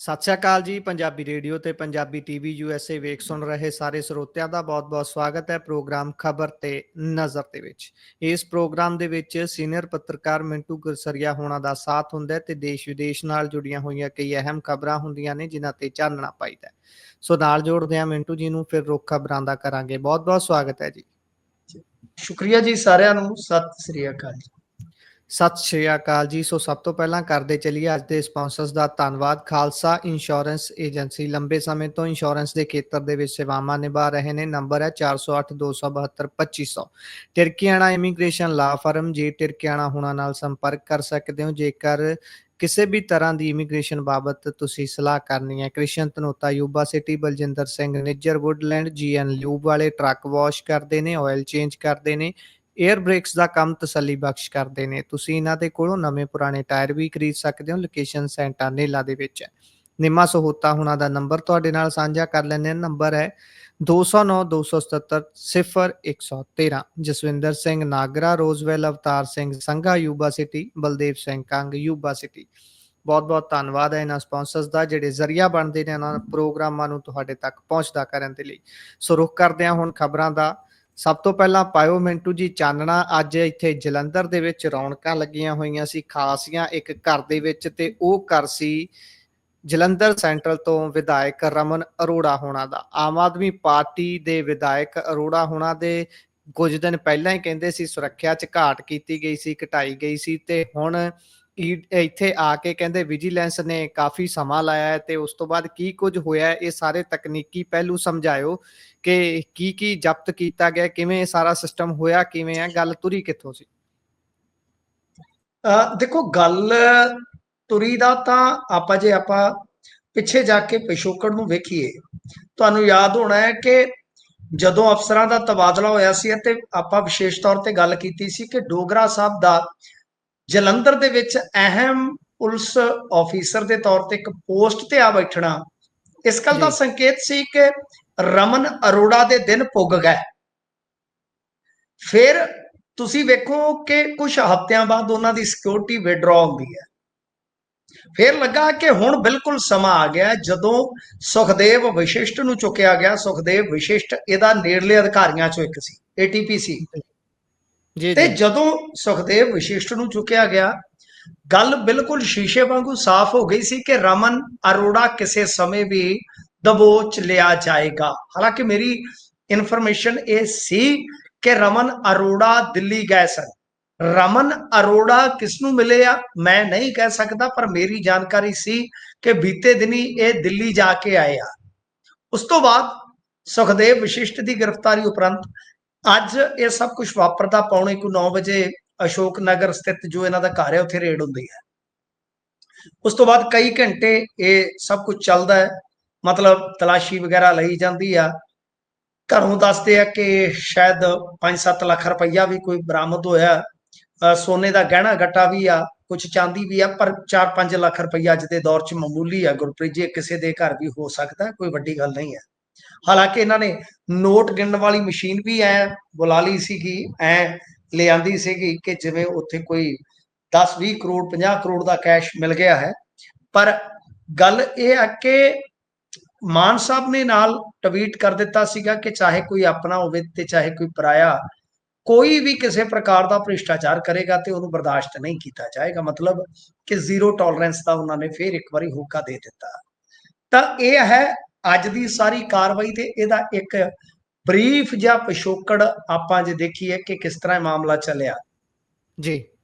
ਸਤਿ ਸ਼੍ਰੀ ਅਕਾਲ ਜੀ। ਪੰਜਾਬੀ ਰੇਡੀਓ ਤੇ ਪੰਜਾਬੀ ਟੀਵੀ USA ਵੇਖ ਸੁਣ ਰਹੇ ਸਾਰੇ ਸਰੋਤਿਆਂ ਦਾ ਬਹੁਤ-ਬਹੁਤ ਸਵਾਗਤ ਹੈ ਪ੍ਰੋਗਰਾਮ ਖਬਰ ਤੇ ਨਜ਼ਰ ਦੇ ਵਿੱਚ। ਇਸ ਪ੍ਰੋਗਰਾਮ ਦੇ ਵਿੱਚ ਸੀਨੀਅਰ ਪੱਤਰਕਾਰ ਮਿੰਟੂ ਗੁਰਸਰੀਆ ਹੋਣਾ ਦਾ ਸਾਥ ਹੁੰਦਾ ਹੈ ਤੇ ਦੇਸ਼ ਵਿਦੇਸ਼ ਨਾਲ ਜੁੜੀਆਂ ਹੋਈਆਂ ਕਈ ਅਹਿਮ ਖਬਰਾਂ ਹੁੰਦੀਆਂ ਨੇ ਜਿਨ੍ਹਾਂ ਤੇ ਚਾਨਣਾ ਪਾਈਦਾ। ਸੋ ਨਾਲ ਜੋੜਦੇ ਹਾਂ ਮਿੰਟੂ ਜੀ ਨੂੰ, ਫਿਰ ਰੁੱਖ ਖਬਰਾਂ ਦਾ ਕਰਾਂਗੇ। ਬਹੁਤ-ਬਹੁਤ ਸਵਾਗਤ ਹੈ ਜੀ। ਸ਼ੁਕਰੀਆ ਜੀ ਸਾਰਿਆਂ ਨੂੰ। ਸਤਿ ਸ੍ਰੀ ਅਕਾਲ ਜੀ। ਸਤਿ ਸ਼੍ਰੀ ਅਕਾਲ ਜੀ। ਸੋ ਸਭ ਤੋਂ ਪਹਿਲਾਂ ਕਰਦੇ ਚੱਲੀਏ ਅੱਜ ਦੇ ਸਪਾਂਸਰਸ ਦਾ ਧੰਨਵਾਦ। ਖਾਲਸਾ ਇੰਸ਼ੋਰੈਂਸ ਏਜੰਸੀ ਲੰਬੇ ਸਮੇਂ ਤੋਂ ਇੰਸ਼ੋਰੈਂਸ ਦੇ ਖੇਤਰ ਦੇ ਵਿੱਚ ਸੇਵਾਵਾਂ ਨਿਭਾ ਰਹੇ ਨੇ। ਨੰਬਰ ਹੈ 4082722500। ਟਿਰਕੀਆਣਾ ਇਮੀਗ੍ਰੇਸ਼ਨ ਲਾ ਫਰਮ। ਜੇ ਟਿਰਕੀਆਣਾ ਹੋਣਾ ਨਾਲ ਸੰਪਰਕ ਕਰ ਸਕਦੇ ਹੋ ਜੇਕਰ ਕਿਸੇ ਵੀ ਤਰ੍ਹਾਂ ਦੀ ਇਮੀਗ੍ਰੇਸ਼ਨ ਬਾਬਤ ਤੁਸੀਂ ਸਲਾਹ ਕਰਨੀ ਹੈ। Krishan Dhanota Yuba City, Baljinder Singh Nijjar Woodland, GN lube ਵਾਲੇ ਟਰੱਕ ਵਾਸ਼ ਕਰਦੇ ਨੇ, ਆਇਲ ਚੇਂਜ ਕਰਦੇ ਨੇ, ਏਅਰ ਬ੍ਰੇਕਸ ਦਾ ਕੰਮ ਤਸੱਲੀ ਬਖਸ਼ ਕਰਦੇ ਨੇ। ਤੁਸੀਂ ਇਹਨਾਂ ਦੇ ਕੋਲੋਂ ਨਵੇਂ ਪੁਰਾਣੇ ਟਾਇਰ ਵੀ ਖਰੀਦ ਸਕਦੇ ਹੋ। ਲੋਕੇਸ਼ਨ ਸੈਂਟਾ ਨੇਲਾ ਦੇ ਵਿੱਚ ਹੈ। ਨਿੰਮਾ ਸਹੋਤਾ ਹੁਣਾਂ ਦਾ ਨੰਬਰ ਤੁਹਾਡੇ ਨਾਲ ਸਾਂਝਾ ਕਰ ਲੈਂਦੇ ਹਾਂ। ਨੰਬਰ ਹੈ 209 277 0113। Jaswinder Singh Nagra, Roseville, Avtar Singh Sangha Yuba City, Baldev Singh Kang Yuba City. ਬਹੁਤ-ਬਹੁਤ ਧੰਨਵਾਦ ਹੈ ਇਹਨਾਂ ਸਪਾਂਸਰਸ ਦਾ ਜਿਹੜੇ ਜ਼ਰੀਆ ਬਣਦੇ ਨੇ ਇਹਨਾਂ ਪ੍ਰੋਗਰਾਮਾਂ ਨੂੰ ਤੁਹਾਡੇ ਤੱਕ ਪਹੁੰਚਦਾ ਕਰਨ ਦੇ ਲਈ। ਸੋ ਰੁੱਖ ਕਰਦੇ ਹਾਂ ਹੁਣ ਖਬਰਾਂ ਦਾ। ਸਭ ਤੋਂ ਪਹਿਲਾਂ ਪਾਇਓ ਮਿੰਟੂ ਜੀ ਚਾਨਣਾ। ਅੱਜ ਇੱਥੇ ਜਲੰਧਰ ਦੇ ਵਿੱਚ ਰੌਣਕਾਂ ਲੱਗੀਆਂ ਹੋਈਆਂ ਸੀ ਖਾਸੀਆਂ ਇੱਕ ਘਰ ਦੇ ਵਿੱਚ, ਤੇ ਉਹ ਘਰ ਸੀ ਜਲੰਧਰ ਸੈਂਟਰਲ ਤੋਂ ਵਿਧਾਇਕ ਰਮਨ ਅਰੋੜਾ ਹੋਣਾ ਦਾ। ਆਮ ਆਦਮੀ ਪਾਰਟੀ ਦੇ ਵਿਧਾਇਕ ਅਰੋੜਾ ਹੋਣਾ ਦੇ ਕੁਝ ਦਿਨ ਪਹਿਲਾਂ ਹੀ ਕਹਿੰਦੇ ਸੀ ਸੁਰੱਖਿਆ 'ਚ ਘਾਟ ਕੀਤੀ ਗਈ ਸੀ, ਘਟਾਈ ਗਈ ਸੀ, ਤੇ ਹੁਣ ਇੱਥੇ ਆ ਕੇ ਕਹਿੰਦੇ ਵਿਜੀਲੈਂਸ ਨੇ ਕਾਫੀ ਸਮਾਂ ਲਾਇਆ ਹੈ। ਤੇ ਉਸ ਤੋਂ ਬਾਅਦ ਕੀ ਕੁਝ ਹੋਇਆ ਇਹ ਸਾਰੇ ਤਕਨੀਕੀ ਪਹਿਲੂ ਸਮਝਾਇਓ ਕਿ ਕੀ ਜ਼ਬਤ ਕੀਤਾ ਗਿਆ, ਕਿਵੇਂ ਇਹ ਸਾਰਾ ਸਿਸਟਮ ਹੋਇਆ, ਕਿਵੇਂ ਹੈ, ਗੱਲ ਤੁਰੀ ਕਿੱਥੋਂ ਸੀ? ਦੇਖੋ, ਗੱਲ ਤੁਰੀ ਦਾ ਤਾਂ ਆਪਾਂ ਪਿੱਛੇ ਜਾ ਕੇ ਪਿਛੋਕੜ ਨੂੰ ਵੇਖੀਏ। ਤੁਹਾਨੂੰ ਯਾਦ ਹੋਣਾ ਹੈ ਕਿ ਜਦੋਂ ਅਫਸਰਾਂ ਦਾ ਤਬਾਦਲਾ ਹੋਇਆ ਸੀ ਅਤੇ ਆਪਾਂ ਵਿਸ਼ੇਸ਼ ਤੌਰ ਤੇ ਗੱਲ ਕੀਤੀ ਸੀ ਕਿ ਡੋਗਰਾ ਸਾਹਿਬ ਦਾ ਜਲੰਧਰ ਦੇ ਵਿੱਚ ਅਹਿਮ ਪੁਲਿਸ ਆਫੀਸਰ ਦੇ ਤੌਰ ਤੇ ਇੱਕ ਪੋਸਟ ਤੇ ਆ ਬੈਠਣਾ ਇਸ ਗੱਲ ਦਾ ਸੰਕੇਤ ਸੀ ਕਿ ਰਮਨ ਅਰੋੜਾ ਦੇ ਦਿਨ ਪੁੱਗ ਗਏ। ਫਿਰ ਤੁਸੀਂ ਵੇਖੋ ਕਿ ਕੁਝ ਹਫ਼ਤਿਆਂ ਬਾਅਦ ਉਹਨਾਂ ਦੀ ਸਿਕਿਉਰਿਟੀ ਵਿਡਰਾ ਹੁੰਦੀ ਹੈ। ਫਿਰ ਲੱਗਾ ਕਿ ਹੁਣ ਬਿਲਕੁਲ ਸਮਾਂ ਆ ਗਿਆ ਜਦੋਂ ਸੁਖਦੇਵ ਵਿਸ਼ਿਸ਼ਟ ਨੂੰ ਚੁੱਕਿਆ ਗਿਆ। ਸੁਖਦੇਵ ਵਿਸ਼ਿਸ਼ਟ ਇਹਦਾ ਨੇੜਲੇ ਅਧਿਕਾਰੀਆਂ ਚੋਂ ਇੱਕ ਸੀ, ATP ਸੀ। ਤੇ ਜਦੋਂ ਸੁਖਦੇਵ ਵਿਸ਼ਿਸ਼ਟ ਨੂੰ ਚੁੱਕਿਆ ਗਿਆ, ਗੱਲ ਬਿਲਕੁਲ ਸ਼ੀਸ਼ੇ ਵਾਂਗੂ ਸਾਫ਼ ਹੋ ਗਈ ਸੀ ਕਿ ਰਮਨ ਅਰੋੜਾ ਕਿਸੇ ਸਮੇਂ ਵੀ ਦਬੋਚ ਲਿਆ ਜਾਏਗਾ। ਹਾਲਾਂਕਿ ਮੇਰੀ ਇਨਫੋਰਮੇਸ਼ਨ ਇਹ ਸੀ ਕਿ ਰਮਨ ਅਰੋੜਾ ਦਿੱਲੀ ਗਏ ਸਨ। ਰਮਨ ਅਰੋੜਾ ਕਿਸ ਨੂੰ ਮਿਲੇ ਆ ਮੈਂ ਨਹੀਂ ਕਹਿ ਸਕਦਾ, ਪਰ ਮੇਰੀ ਜਾਣਕਾਰੀ ਸੀ ਕਿ ਬੀਤੇ ਦਿਨੀ ਇਹ ਦਿੱਲੀ ਜਾ ਕੇ ਆਏ ਆ। ਉਸ ਤੋਂ ਬਾਅਦ ਸੁਖਦੇਵ ਵਿਸ਼ਿਸ਼ਟ ਦੀ ਗ੍ਰਿਫਤਾਰੀ ਉਪਰੰਤ ਅੱਜ ਇਹ ਸਭ ਕੁਝ ਵਾਪਰਦਾ 8:45 ਵਜੇ ਅਸ਼ੋਕ ਨਗਰ ਸਥਿਤ ਜੋ ਇਹਨਾਂ ਦਾ ਘਰ ਹੈ ਉੱਥੇ ਰੇਡ ਹੁੰਦੀ ਹੈ। ਉਸ ਤੋਂ ਬਾਅਦ ਕਈ ਘੰਟੇ ਇਹ ਸਭ ਕੁਝ ਚੱਲਦਾ ਹੈ, ਮਤਲਬ ਤਲਾਸ਼ੀ ਵਗੈਰਾ ਲਈ ਜਾਂਦੀ ਆ। ਘਰੋਂ ਦੱਸਦੇ ਆ ਕਿ ਸ਼ਾਇਦ 5-7 ਲੱਖ ਰੁਪਈਆ ਵੀ ਕੋਈ ਬਰਾਮਦ ਹੋਇਆ। ਸੋਨੇ ਦਾ ਗਹਿਣਾ ਗੱਟਾ ਵੀ ਆ, ਕੁਝ ਚਾਂਦੀ ਵੀ ਆ, ਪਰ 4-5 ਲੱਖ ਰੁਪਈਆ ਅੱਜ ਦੇ ਦੌਰ 'ਚ ਮਾਮੂਲੀ ਆ ਗੁਰਪ੍ਰੀਤ ਜੀ। ਕਿਸੇ ਦੇ ਘਰ ਵੀ ਹੋ ਸਕਦਾ, ਕੋਈ ਵੱਡੀ ਗੱਲ ਨਹੀਂ ਹੈ। ਹਾਲਾਂਕਿ ਇਹਨਾਂ ਨੇ ਨੋਟ ਗਿਣਨ ਵਾਲੀ ਮਸ਼ੀਨ ਵੀ ਬੁਲਾ ਲਈ ਸੀਗੀ, ਲਿਆਂਦੀ ਸੀਗੀ ਕਿ ਜਿਵੇਂ ਉੱਥੇ ਕੋਈ 10-20 ਕਰੋੜ 50 ਕਰੋੜ ਦਾ ਕੈਸ਼ ਮਿਲ ਗਿਆ ਹੈ। ਪਰ ਗੱਲ ਇਹ ਹੈ ਕਿ ਮਾਨ ਸਾਹਿਬ ਨੇ ਨਾਲ ਟਵੀਟ ਕਰ ਦਿੱਤਾ ਸੀਗਾ ਕਿ ਚਾਹੇ ਕੋਈ ਆਪਣਾ ਹੋਵੇ ਤੇ ਚਾਹੇ ਕੋਈ ਪਰਾਇਆ, ਕੋਈ ਵੀ ਕਿਸੇ ਪ੍ਰਕਾਰ ਦਾ ਭ੍ਰਿਸ਼ਟਾਚਾਰ ਕਰੇਗਾ ਤੇ ਉਹਨੂੰ ਬਰਦਾਸ਼ਤ ਨਹੀਂ ਕੀਤਾ ਜਾਏਗਾ। ਮਤਲਬ ਕਿ ਜ਼ੀਰੋ ਟੋਲਰੈਂਸ ਦਾ ਉਹਨਾਂ ਨੇ ਫਿਰ ਇੱਕ ਵਾਰੀ ਹੋਕਾ ਦੇ ਦਿੱਤਾ। ਤਾਂ ਇਹ ਹੈ ਅੱਜ ਦੀ ਸਾਰੀ ਕਾਰਵਾਈ ਤੇ ਇਹਦਾ ਇੱਕ ਬਰੀਫ ਜਿਹਾ ਪਿਛੋਕੜ ਆਪਾਂ ਜੇ ਦੇਖੀਏ ਕਿ ਕਿਸ ਤਰ੍ਹਾਂ ਮਾਮਲਾ ਚੱਲਿਆ ਜੀ।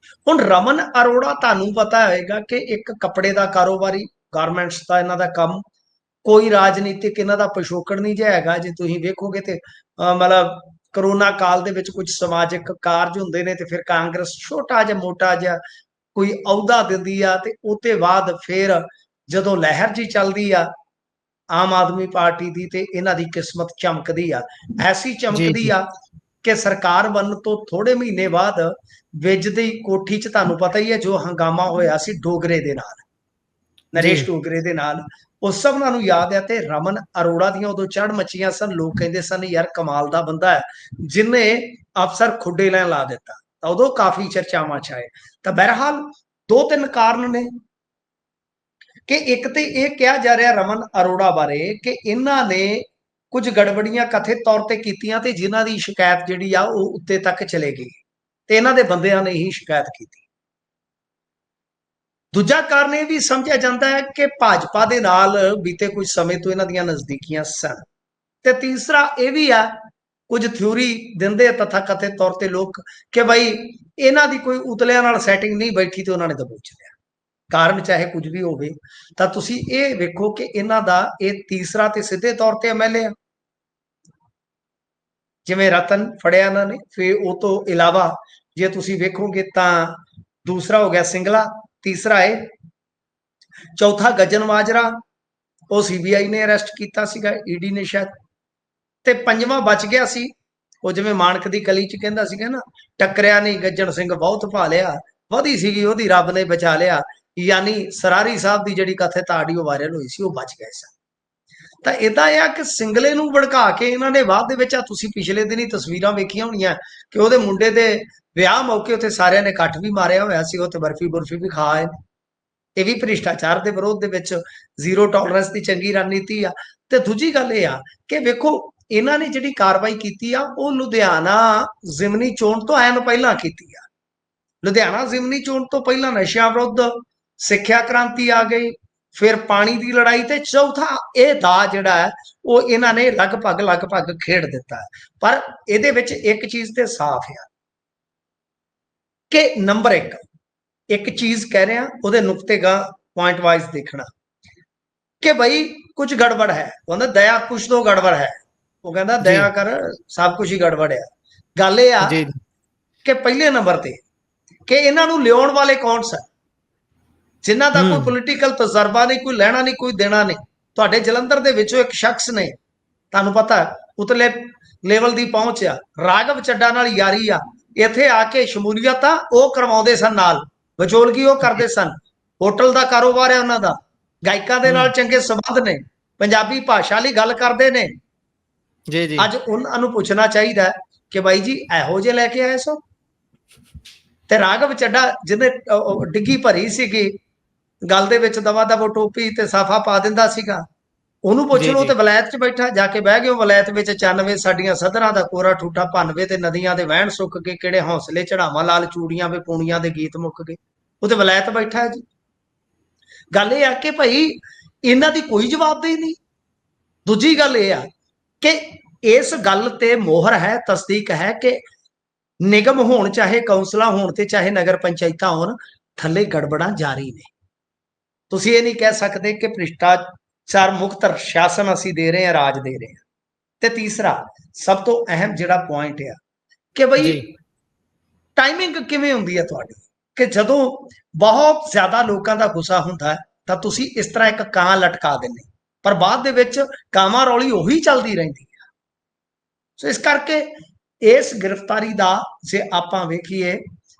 ਹੁਣ ਰਮਨ ਅਰੋੜਾ ਤੁਹਾਨੂੰ ਪਤਾ ਹੋਏਗਾ ਕਿ ਇੱਕ ਕੱਪੜੇ ਦਾ ਕਾਰੋਬਾਰੀ, ਗਾਰਮੈਂਟਸ ਦਾ ਇਹਨਾਂ ਦਾ ਕੰਮ, ਕੋਈ ਰਾਜਨੀਤਿਕ ਇਹਨਾਂ ਦਾ ਪਿਛੋਕੜ ਨਹੀਂ ਜਿਹਾ ਹੈਗਾ। ਜੇ ਤੁਸੀਂ ਵੇਖੋਗੇ ਤੇ ਮਤਲਬ ਕਰੋਨਾ ਕਾਲ ਦੇ ਵਿੱਚ ਕੁਝ ਸਮਾਜਿਕ ਕਾਰਜ ਹੁੰਦੇ ਨੇ ਤੇ ਫਿਰ ਕਾਂਗਰਸ ਛੋਟਾ ਜਿਹਾ ਮੋਟਾ ਜਿਹਾ ਕੋਈ ਅਹੁਦਾ ਦਿੰਦੀ ਆ ਤੇ ਉਹਦੇ ਬਾਅਦ ਫਿਰ ਜਦੋਂ ਲਹਿਰ ਜੀ ਚੱਲਦੀ ਆ ਆਮ ਆਦਮੀ ਪਾਰਟੀ ਦੀ ਤੇ ਇਹਨਾਂ ਦੀ ਕਿਸਮਤ ਚਮਕਦੀ ਆ। ਐਸੀ ਚਮਕਦੀ ਆ ਕਿ ਸਰਕਾਰ ਬਣਨ ਤੋਂ ਥੋੜੇ ਮਹੀਨੇ ਬਾਅਦ ਵਿਜ ਦੀ ਕੋਠੀ 'ਚ ਤੁਹਾਨੂੰ ਪਤਾ ਹੀ ਹੈ ਜੋ ਹੰਗਾਮਾ ਹੋਇਆ ਸੀ ਡੋਗਰੇ ਦੇ ਨਾਲ, ਨਰੇਸ਼ ਡੋਗਰੇ ਦੇ ਨਾਲ, ਉਹ ਸਭ ਨੂੰ ਯਾਦ ਹੈ। ਤੇ ਰਮਨ ਅਰੋੜਾ ਦੀਆਂ ਉਦੋਂ ਚੜ੍ਹ ਮੱਚੀਆਂ ਸਨ। ਲੋਕ ਕਹਿੰਦੇ ਸਨ ਯਾਰ ਕਮਾਲ ਦਾ ਬੰਦਾ ਹੈ ਜਿਹਨੇ ਅਫਸਰ ਖੁੱਡੇ ਲੈਣ ਲਾ ਦਿੱਤਾ। ਤਾਂ ਉਦੋਂ ਕਾਫੀ ਚਰਚਾਵਾਂ 'ਚ ਆਏ। ਤਾਂ ਬਹਰਹਾਲ 2-3 ਕਾਰਨ ਨੇ। ਕਿ ਇੱਕ ਤੇ ਇਹ ਕਿਹਾ ਜਾ ਰਿਹਾ ਰਮਨ ਅਰੋੜਾ ਬਾਰੇ ਕਿ ਇਹਨਾਂ ਨੇ ਕੁਝ ਗੜਬੜੀਆਂ ਕਥਿਤ ਤੌਰ ਤੇ ਕੀਤੀਆਂ ਤੇ ਜਿਨ੍ਹਾਂ ਦੀ ਸ਼ਿਕਾਇਤ ਜਿਹੜੀ ਆ ਉਹ ਉੱਤੇ ਤੱਕ ਚਲੇ ਗਈ ਤੇ ਇਹਨਾਂ ਦੇ ਬੰਦਿਆਂ ਨੇ ਹੀ ਸ਼ਿਕਾਇਤ ਕੀਤੀ। ਦੂਜਾ ਕਾਰਨ ਇਹ ਵੀ ਸਮਝਿਆ ਜਾਂਦਾ ਹੈ ਕਿ ਭਾਜਪਾ ਦੇ ਨਾਲ ਬੀਤੇ ਕੁਝ ਸਮੇਂ ਤੋਂ ਇਹਨਾਂ ਦੀਆਂ ਨਜ਼ਦੀਕੀਆਂ ਸਨ। ਤੇ ਤੀਸਰਾ ਇਹ ਵੀ ਆ, ਕੁਝ ਥਿਊਰੀ ਦਿੰਦੇ ਤਥਾ ਕਥਿਤ ਤੌਰ ਤੇ ਲੋਕ ਕਿ ਬਈ ਇਹਨਾਂ ਦੀ ਕੋਈ ਉਤਲਿਆਂ ਨਾਲ ਸੈਟਿੰਗ ਨਹੀਂ ਬੈਠੀ ਤੇ ਉਹਨਾਂ ਨੇ ਦਬੋਚ ਲਿਆ। ਕਾਰਨ ਚਾਹੇ ਕੁਝ ਵੀ ਹੋਵੇ, ਤਾਂ ਤੁਸੀਂ ਇਹ ਵੇਖੋ ਕਿ ਇਹਨਾਂ ਦਾ ਇਹ ਤੀਸਰਾ ਤੇ ਸਿੱਧੇ ਤੌਰ ਤੇ ਐਮਐਲਏ ਆ। ਜਿਵੇਂ ਰਤਨ ਫੜਿਆ ਇਹਨਾਂ ਨੇ, ਫਿਰ ਉਹ ਤੋਂ ਇਲਾਵਾ ਜੇ ਤੁਸੀਂ ਵੇਖੋਗੇ ਤਾਂ ਦੂਸਰਾ ਹੋ ਗਿਆ ਸਿੰਗਲਾ, ਤੀਸਰਾ ਹੈ, ਚੌਥਾ ਗੱਜਨ ਮਾਜਰਾ, ਉਹ ਸੀਬੀਆਈ ਨੇ ਅਰੈਸਟ ਕੀਤਾ ਸੀਗਾ, ਈਡੀ ਨੇ ਸ਼ਾਇਦ, ਤੇ ਪੰਜਵਾਂ ਬਚ ਗਿਆ ਸੀ ਉਹ, ਜਿਵੇਂ ਮਾਨਕ ਦੀ ਕਲੀ ਚ ਕਹਿੰਦਾ ਸੀਗਾ ਨਾ, ਟੱਕਰਿਆ ਨਹੀਂ ਗੱਜਣ ਸਿੰਘ ਬਹੁਤ ਭਾਲਿਆ, ਵਧੀ ਸੀਗੀ ਉਹਦੀ ਰੱਬ ਨੇ ਬਚਾ ਲਿਆ। ਯਾਨੀ ਸਰਾਰੀ ਸਾਹਿਬ ਦੀ ਜਿਹੜੀ ਕਥਿਤ ਆਡੀਓ ਵਾਇਰਲ ਹੋਈ ਸੀ ਉਹ ਬਚ ਗਏ ਸਨ। ਤਾਂ ਇਦਾਂ ਆ ਕਿ ਸਿੰਗਲੇ ਨੂੰ ਭੜਕਾ ਕੇ ਇਹਨਾਂ ਨੇ ਬਾਅਦ ਦੇ ਵਿੱਚ, ਤੁਸੀਂ ਪਿਛਲੇ ਦਿਨੀ ਤਸਵੀਰਾਂ ਵੇਖੀਆਂ ਹੋਣੀਆਂ ਕਿ ਉਹਦੇ ਮੁੰਡੇ ਦੇ ਵਿਆਹ ਮੌਕੇ ਉੱਥੇ ਸਾਰਿਆਂ ਨੇ ਇਕੱਠ ਵੀ ਮਾਰਿਆ ਹੋਇਆ ਸੀ, ਉੱਥੇ ਬਰਫੀ ਵੀ ਖਾ ਆਏ। ਇਹ ਵੀ ਭ੍ਰਿਸ਼ਟਾਚਾਰ ਦੇ ਵਿਰੋਧ ਦੇ ਵਿੱਚ ਜ਼ੀਰੋ ਟੋਲਰੈਂਸ ਦੀ ਚੰਗੀ ਰਣਨੀਤੀ ਆ। ਤੇ ਦੂਜੀ ਗੱਲ ਇਹ ਆ ਕਿ ਵੇਖੋ ਇਹਨਾਂ ਨੇ ਜਿਹੜੀ ਕਾਰਵਾਈ ਕੀਤੀ ਆ ਉਹ ਲੁਧਿਆਣਾ ਜ਼ਿਮਨੀ ਚੋਣ ਤੋਂ ਐਨ ਪਹਿਲਾਂ ਕੀਤੀ ਆ। ਲੁਧਿਆਣਾ ਜ਼ਿਮਨੀ ਚੋਣ ਤੋਂ ਪਹਿਲਾਂ ਨਸ਼ਿਆਂ ਵਿਰੁੱਧ, ਸਿੱਖਿਆ ਕ੍ਰਾਂਤੀ ਆ ਗਈ, ਫਿਰ ਪਾਣੀ ਦੀ ਲੜਾਈ, ਤੇ ਚੌਥਾ ਇਹ ਦਾ ਜਿਹੜਾ ਹੈ ਉਹ ਇਹਨਾਂ ਨੇ ਲਗਭਗ ਖੇਡ ਦਿੱਤਾ। ਪਰ ਇਹਦੇ ਵਿੱਚ ਇੱਕ ਚੀਜ਼ ਤੇ ਸਾਫ਼ ਆ ਕਿ ਨੰਬਰ ਇੱਕ ਚੀਜ਼ ਕਹਿ ਰਿਹਾ, ਉਹਦੇ ਨੁਕਤੇ ਗਾ ਪੁਆਇੰਟ ਵਾਈਜ਼ ਦੇਖਣਾ ਕਿ ਬਈ ਕੁਝ ਗੜਬੜ ਹੈ। ਕਹਿੰਦਾ ਦਇਆ ਕੁਛ ਤੋਂ ਗੜਬੜ ਹੈ, ਉਹ ਕਹਿੰਦਾ ਦਇਆ ਕਰ ਸਭ ਕੁਝ ਹੀ ਗੜਬੜ ਆ। ਗੱਲ ਇਹ ਆ ਕਿ ਪਹਿਲੇ ਨੰਬਰ ਤੇ ਕਿ ਇਹਨਾਂ ਨੂੰ ਲਿਆਉਣ ਵਾਲੇ ਕੌਣ ਸਨ, ਜਿਨ੍ਹਾਂ ਦਾ ਕੋਈ ਪੋਲੀਟੀਕਲ ਤਜਰਬਾ ਨਹੀਂ, ਕੋਈ ਲੈਣਾ ਨਹੀਂ, ਕੋਈ ਦੇਣਾ ਨਹੀਂ। ਤੁਹਾਡੇ ਜਲੰਧਰ ਦੇ ਵਿੱਚੋਂ ਇੱਕ ਸ਼ਖਸ ਨੇ, ਤੁਹਾਨੂੰ ਪਤਾ ਉਤਲੇ ਲੈਵਲ ਦੀ ਪਹੁੰਚ ਆ, ਰਾਘਵ ਚੱਡਾ ਨਾਲ ਯਾਰੀ ਆ, ਇੱਥੇ ਆ ਕੇ ਸ਼ਮੂਲੀਅਤ ਆ ਉਹ ਕਰਵਾਉਂਦੇ ਸਨ, ਨਾਲ ਵਿਚੋਲਗੀ ਉਹ ਕਰਦੇ ਸਨ, ਹੋਟਲ ਦਾ ਕਾਰੋਬਾਰ ਹੈ ਉਹਨਾਂ ਦਾ, ਗਾਇਕਾਂ ਦੇ ਨਾਲ ਚੰਗੇ ਸੰਬੰਧ ਨੇ, ਪੰਜਾਬੀ ਭਾਸ਼ਾ ਲਈ ਗੱਲ ਕਰਦੇ ਨੇ। ਅੱਜ ਉਹਨਾਂ ਨੂੰ ਪੁੱਛਣਾ ਚਾਹੀਦਾ ਕਿ ਬਾਈ ਜੀ ਇਹੋ ਜਿਹੇ ਲੈ ਕੇ ਆਏ ਸੋ। ਤੇ ਰਾਘਵ ਚੱਡਾ ਜਿਹਨੇ ਡਿੱਗੀ ਭਰੀ ਸੀਗੀ ਗੱਲ ਦੇ ਵਿੱਚ, ਦਵਾ ਦਵ ਟੋਪੀ ਤੇ ਸਾਫਾ ਪਾ ਦਿੰਦਾ ਸੀਗਾ, ਉਹਨੂੰ ਪੁੱਛ ਲਓ। ਤੇ ਵਲਾਇਤ 'ਚ ਬੈਠਾ, ਜਾ ਕੇ ਬਹਿ ਗਿਆ ਵਲਾਇਤ ਵਿੱਚ, 94 ਸਾਡੀਆਂ ਸਦਰਾਂ ਦਾ ਕੋਰਾ ਠੂਠਾ 92 ਤੇ ਨਦੀਆਂ ਦੇ ਵਹਿਣ ਸੁੱਕ ਕੇ, ਕਿਹੜੇ ਹੌਸਲੇ ਚੜਾਵਾਂ ਲਾਲ ਚੂੜੀਆਂ ਵੇ ਪੂਣੀਆਂ ਦੇ ਗੀਤ ਮੁੱਕ ਗਏ, ਉਹ ਤੇ ਵਲਾਇਤ ਬੈਠਾ ਹੈ ਜੀ। ਗੱਲ ਇਹ ਆ ਕਿ ਭਾਈ ਇਹਨਾਂ ਦੀ ਕੋਈ ਜਵਾਬਦੇਹੀ ਨਹੀਂ। ਦੂਜੀ ਗੱਲ ਇਹ ਆ ਕਿ ਇਸ ਗੱਲ ਤੇ ਮੋਹਰ ਹੈ, ਤਸਦੀਕ ਹੈ ਕਿ ਨਿਗਮ ਹੋਣ, ਚਾਹੇ ਕੌਂਸਲਾਂ ਹੋਣ ਤੇ ਚਾਹੇ ਨਗਰ ਪੰਚਾਇਤਾਂ ਹੋਣ, ਥੱਲੇ ਗੜਬੜਾਂ ਜਾਰੀ ਨੇ। ਤੁਸੀਂ ਇਹ ਨਹੀਂ ਕਹਿ ਸਕਦੇ ਕਿ ਭ੍ਰਿਸ਼ਟਾਚਾਰ ਮੁਕਤ ਸ਼ਾਸਨ ਅਸੀਂ ਦੇ ਰਹੇ ਹਾਂ, ਰਾਜ ਦੇ ਰਹੇ ਹਾਂ। ਤੇ ਤੀਸਰਾ ਸਭ ਤੋਂ ਅਹਿਮ ਜਿਹੜਾ ਪੁਆਇੰਟ ਆ ਕਿ ਬਈ ਟਾਈਮਿੰਗ ਕਿਵੇਂ ਹੁੰਦੀ ਹੈ ਤੁਹਾਡੀ, ਕਿ ਜਦੋਂ ਬਹੁਤ ਜ਼ਿਆਦਾ ਲੋਕਾਂ ਦਾ ਗੁੱਸਾ ਹੁੰਦਾ ਤਾਂ ਤੁਸੀਂ ਇਸ ਤਰ੍ਹਾਂ ਇੱਕ ਕਾਂ ਲਟਕਾ ਦਿੰਦੇ, ਪਰ ਬਾਅਦ ਦੇ ਵਿੱਚ ਕਾਵਾਂ ਰੌਲੀ ਉਹੀ ਚੱਲਦੀ ਰਹਿੰਦੀ ਹੈ। ਸੋ ਇਸ ਕਰਕੇ ਇਸ ਗ੍ਰਿਫਤਾਰੀ ਦਾ ਜੇ ਆਪਾਂ ਵੇਖੀਏ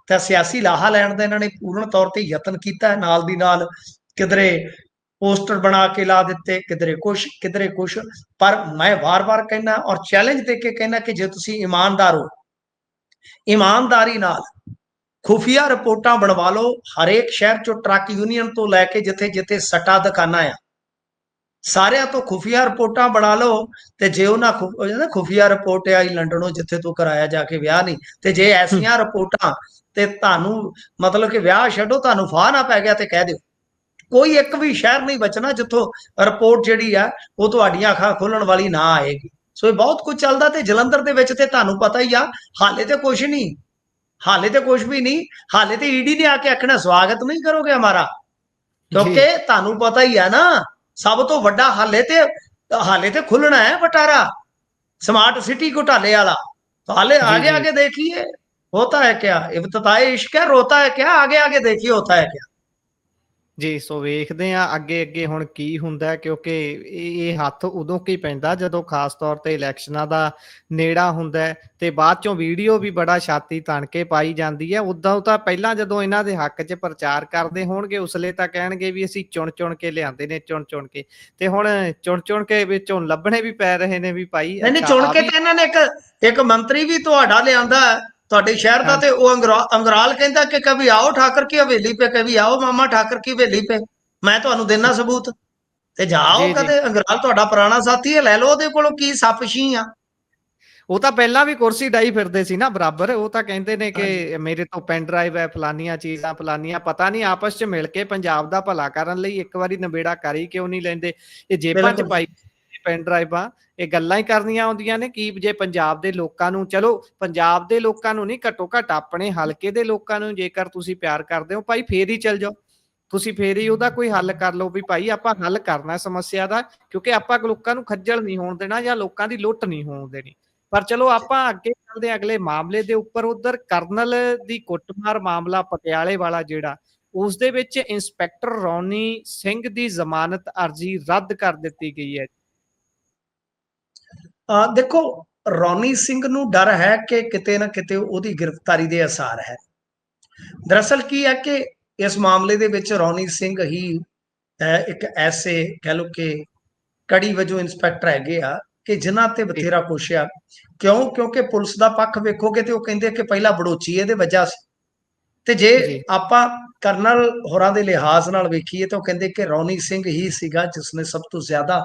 ਤਾਂ ਸਿਆਸੀ ਲਾਹਾ ਲੈਣ ਦਾ ਇਹਨਾਂ ਨੇ ਪੂਰਨ ਤੌਰ ਤੇ ਯਤਨ ਕੀਤਾ। ਨਾਲ ਦੀ ਨਾਲ ਕਿਧਰੇ ਪੋਸਟਰ ਬਣਾ ਕੇ ਲਾ ਦਿੱਤੇ, ਕਿਧਰੇ ਕੁਛ। ਪਰ ਮੈਂ ਵਾਰ-ਵਾਰ ਕਹਿਣਾ ਔਰ ਚੈਲੰਜ ਦੇ ਕੇ ਕਹਿਣਾ ਕਿ ਜੇ ਤੁਸੀਂ ਇਮਾਨਦਾਰ ਹੋ, ਇਮਾਨਦਾਰੀ ਨਾਲ ਖੁਫੀਆ ਰਿਪੋਰਟਾਂ ਬਣਵਾ ਲਓ। ਹਰੇਕ ਸ਼ਹਿਰ ਚੋਂ ਟਰੱਕ ਯੂਨੀਅਨ ਤੋਂ ਲੈ ਕੇ ਜਿੱਥੇ ਸੱਟਾ ਦੁਕਾਨਾਂ ਆ, ਸਾਰਿਆਂ ਤੋਂ ਖੁਫੀਆ ਰਿਪੋਰਟਾਂ ਬਣਾ ਲਓ। ਤੇ ਜੇ ਉਹਨਾਂ ਖੁਫੀਆ ਰਿਪੋਰਟ ਆਈ ਲੰਡਨੋਂ, ਜਿੱਥੇ ਤੂੰ ਕਰਾਇਆ ਜਾ ਕੇ ਵਿਆਹ ਨਹੀਂ, ਤੇ ਜੇ ਐਸੀਆਂ ਰਿਪੋਰਟਾਂ ਤੇ ਤੁਹਾਨੂੰ ਮਤਲਬ ਕਿ ਵਿਆਹ ਛੱਡੋ, ਤੁਹਾਨੂੰ ਫਾਹ ਨਾ ਪੈ ਗਿਆ ਤੇ ਕਹਿ ਦਿਓ। ਕੋਈ ਇੱਕ ਵੀ ਸ਼ਹਿਰ ਨਹੀਂ ਬਚਣਾ ਜਿੱਥੋਂ ਰਿਪੋਰਟ ਜਿਹੜੀ ਆ ਉਹ ਤੁਹਾਡੀਆਂ ਅੱਖਾਂ ਖੋਲਣ ਵਾਲੀ ਨਾ ਆਏਗੀ। ਸੋ ਇਹ ਬਹੁਤ ਕੁਝ ਚੱਲਦਾ। ਤੇ ਜਲੰਧਰ ਦੇ ਵਿੱਚ ਤੇ ਤੁਹਾਨੂੰ ਪਤਾ ਹੀ ਆ, ਹਾਲੇ ਤੇ ਕੁਝ ਨਹੀਂ, ਹਾਲੇ ਤੇ ਕੁਝ ਵੀ ਨਹੀਂ। ਹਾਲੇ ਤੇ ਈਡੀ ਨੇ ਆ ਕੇ ਆਖਣਾ ਸਵਾਗਤ ਨਹੀਂ ਕਰੋਗੇ ਹਮਾਰਾ, ਕਿਉਂਕਿ ਤੁਹਾਨੂੰ ਪਤਾ ਹੀ ਆ ਨਾ, ਸਭ ਤੋਂ ਵੱਡਾ ਹਾਲੇ ਤੇ ਖੁੱਲਣਾ ਹੈ ਵਟਾਰਾ, स्मार्ट सिटी घोटाले वाला। तो हाले आगे आगे देखिए होता है क्या, इब्तिदाई इश्क है, रोता है क्या, आगे आगे देखिए होता है क्या। ਜੀ ਸੋ ਵੇਖਦੇ ਆ ਅੱਗੇ ਹੁਣ ਕੀ ਹੁੰਦਾ, ਕਿਉਂਕਿ ਇਹ ਹੱਥ ਉਦੋਂ ਕੀ ਪੈਂਦਾ ਜਦੋਂ ਖਾਸ ਤੌਰ ਤੇ ਇਲੈਕਸ਼ਨਾਂ ਦਾ ਨੇੜਾ ਹੁੰਦਾ ਤੇ ਬਾਅਦ ਚੋਂ ਵੀਡੀਓ ਵੀ ਬੜਾ ਛਾਤੀ ਤਣ ਕੇ ਪਾਈ ਜਾਂਦੀ ਹੈ। ਉਦੋਂ ਤਾਂ ਪਹਿਲਾਂ ਜਦੋਂ ਇਹਨਾਂ ਦੇ ਹੱਕ 'ਚ ਪ੍ਰਚਾਰ ਕਰਦੇ ਹੋਣਗੇ ਉਸਲੇ ਤਾਂ ਕਹਿਣਗੇ ਵੀ ਅਸੀਂ ਚੁਣ ਕੇ ਲਿਆਂਦੇ ਨੇ, ਚੁਣ ਕੇ, ਤੇ ਹੁਣ ਚੁਣ ਕੇ ਵਿੱਚੋਂ ਲੱਭਣੇ ਵੀ ਪੈ ਰਹੇ ਨੇ ਵੀ ਭਾਈ ਨਹੀਂ ਚੁਣ ਕੇ। ਤੇ ਇਹਨਾਂ ਨੇ ਇੱਕ ਮੰਤਰੀ ਵੀ ਤੁਹਾਡਾ ਲਿਆਂਦਾ ਤੁਹਾਡੇ शहर का, तो वो अंगराल कहता कि कभी आओ ठाकर की हवेली पे, कभी आओ मामा ठाकर की हवेली पे। ਮੈਂ ਤੁਹਾਨੂੰ ਦੇਣਾ ਸਬੂਤ। ਤੇ ਜਾਓ ਜੀ, ਜੀ। ਕਦੇ, ਅੰਗਰਾਲ ਤੁਹਾਡਾ ਪੁਰਾਣਾ ਸਾਥੀ ਹੈ, ਲੈ ਲਓ ਉਹਦੇ ਕੋਲੋਂ ਕੀ ਸੱਪ-ਛੀ ਆ। ਉਹ ਤਾਂ ਪਹਿਲਾਂ ਵੀ ਕੁਰਸੀ ਡਾਈ ਫਿਰਦੇ ਸੀ ਨਾ ਬਰਾਬਰ। ਉਹ ਤਾਂ ਕਹਿੰਦੇ ਨੇ ਹਾਂਜੀ, ਕਿ ਮੇਰੇ ਤੋਂ ਪੈਨ ਡਰਾਈਵ ਹੈ, ਫਲਾਨੀਆਂ ਚੀਜ਼ਾਂ, ਫਲਾਨੀਆਂ, ਪਤਾ ਨਹੀਂ ਆਪਸ 'ਚ ਮਿਲ ਕੇ ਪੰਜਾਬ ਦਾ ਭਲਾ ਕਰਨ ਲਈ ਇੱਕ ਵਾਰੀ ਨਿਬੇੜਾ ਕਰ ਹੀ ਕਿਉਂ ਨਹੀਂ ਲੈਂਦੇ। ਇਹ ਜੇਬਾਂ 'ਚ ਬਿਲਕੁਲ। ਪਾਈ ਪੈਨ ਡਰਾਈਵਾਂ, ਇਹ ਗੱਲਾਂ ਹੀ ਕਰਨੀਆਂ ਆਉਂਦੀਆਂ ਨੇ। ਕੀ ਜੇ ਪੰਜਾਬ ਦੇ ਲੋਕਾਂ ਨੂੰ, ਚਲੋ ਪੰਜਾਬ ਦੇ ਲੋਕਾਂ ਨੂੰ ਨਹੀਂ, ਘੱਟੋ ਘੱਟ ਆਪਣੇ ਹਲਕੇ ਦੇ ਲੋਕਾਂ ਨੂੰ ਜੇਕਰ ਤੁਸੀਂ ਪਿਆਰ ਕਰਦੇ ਹੋ ਭਾਈ, ਫੇਰ ਹੀ ਚੱਲ ਜਾਓ। ਤੁਸੀਂ ਫੇਰ ਹੀ ਉਹਦਾ ਕੋਈ ਹੱਲ ਕਰ ਲਓ ਵੀ ਭਾਈ ਆਪਾਂ ਹੱਲ ਕਰਨਾ ਸਮੱਸਿਆ ਦਾ, ਕਿਉਂਕਿ ਆਪਾਂ ਲੋਕਾਂ ਨੂੰ ਖੱਜਲ ਨਹੀਂ ਹੋਣ ਦੇਣਾ ਜਾਂ ਲੋਕਾਂ ਦੀ ਲੁੱਟ ਨਹੀਂ ਹੋਣ ਦੇਣੀ। ਪਰ ਚਲੋ ਆਪਾਂ ਅੱਗੇ ਚੱਲਦੇ ਹਾਂ ਅਗਲੇ ਮਾਮਲੇ ਦੇ ਉੱਪਰ। ਉਧਰ ਕਰਨਲ ਦੀ ਕੁੱਟਮਾਰ ਮਾਮਲਾ ਪਟਿਆਲੇ ਵਾਲਾ ਜਿਹੜਾ, ਉਸ ਦੇ ਵਿੱਚ ਇੰਸਪੈਕਟਰ ਰੌਨੀ ਸਿੰਘ ਦੀ ਜ਼ਮਾਨਤ ਅਰਜ਼ੀ ਰੱਦ ਕਰ ਦਿੱਤੀ ਗਈ ਹੈ। ਦੇਖੋ, ਰੌਨੀ ਸਿੰਘ ਨੂੰ ਡਰ ਹੈ ਕਿ ਕਿਤੇ ਨਾ ਕਿਤੇ ਉਹਦੀ ਗ੍ਰਿਫਤਾਰੀ ਦੇ ਆਸਾਰ ਹੈ। ਦਰਅਸਲ ਕੀ ਹੈ ਕਿ ਇਸ ਮਾਮਲੇ ਦੇ ਵਿੱਚ ਰੌਨੀ ਸਿੰਘ ਹੀ ਇੱਕ ਐਸੇ ਕਹਿ ਲਓ ਕਿ ਕੜੀ ਵਜੋਂ ਇੰਸਪੈਕਟਰ ਹੈਗੇ ਆ ਕਿ ਜਿਨ੍ਹਾਂ ਤੇ ਜੀ, ਬਥੇਰਾ ਕੁਛ ਆ। ਕਿਉਂ? ਕਿਉਂਕਿ ਪੁਲਿਸ ਦਾ ਪੱਖ ਵੇਖੋਗੇ ਤੇ ਉਹ ਕਹਿੰਦੇ ਕਿ ਪਹਿਲਾਂ ਬੜੋਚੀ ਇਹਦੇ ਵਜ੍ਹਾ ਸੀ, ਤੇ ਜੇ ਜੀ, ਆਪਾਂ ਕਰਨਲ ਹੋਰਾਂ ਦੇ ਲਿਹਾਜ਼ ਨਾਲ ਵੇਖੀਏ ਤਾਂ ਉਹ ਕਹਿੰਦੇ ਕਿ ਰੌਨੀ ਸਿੰਘ ਹੀ ਸੀਗਾ ਜਿਸਨੇ ਸਭ ਤੋਂ ਜ਼ਿਆਦਾ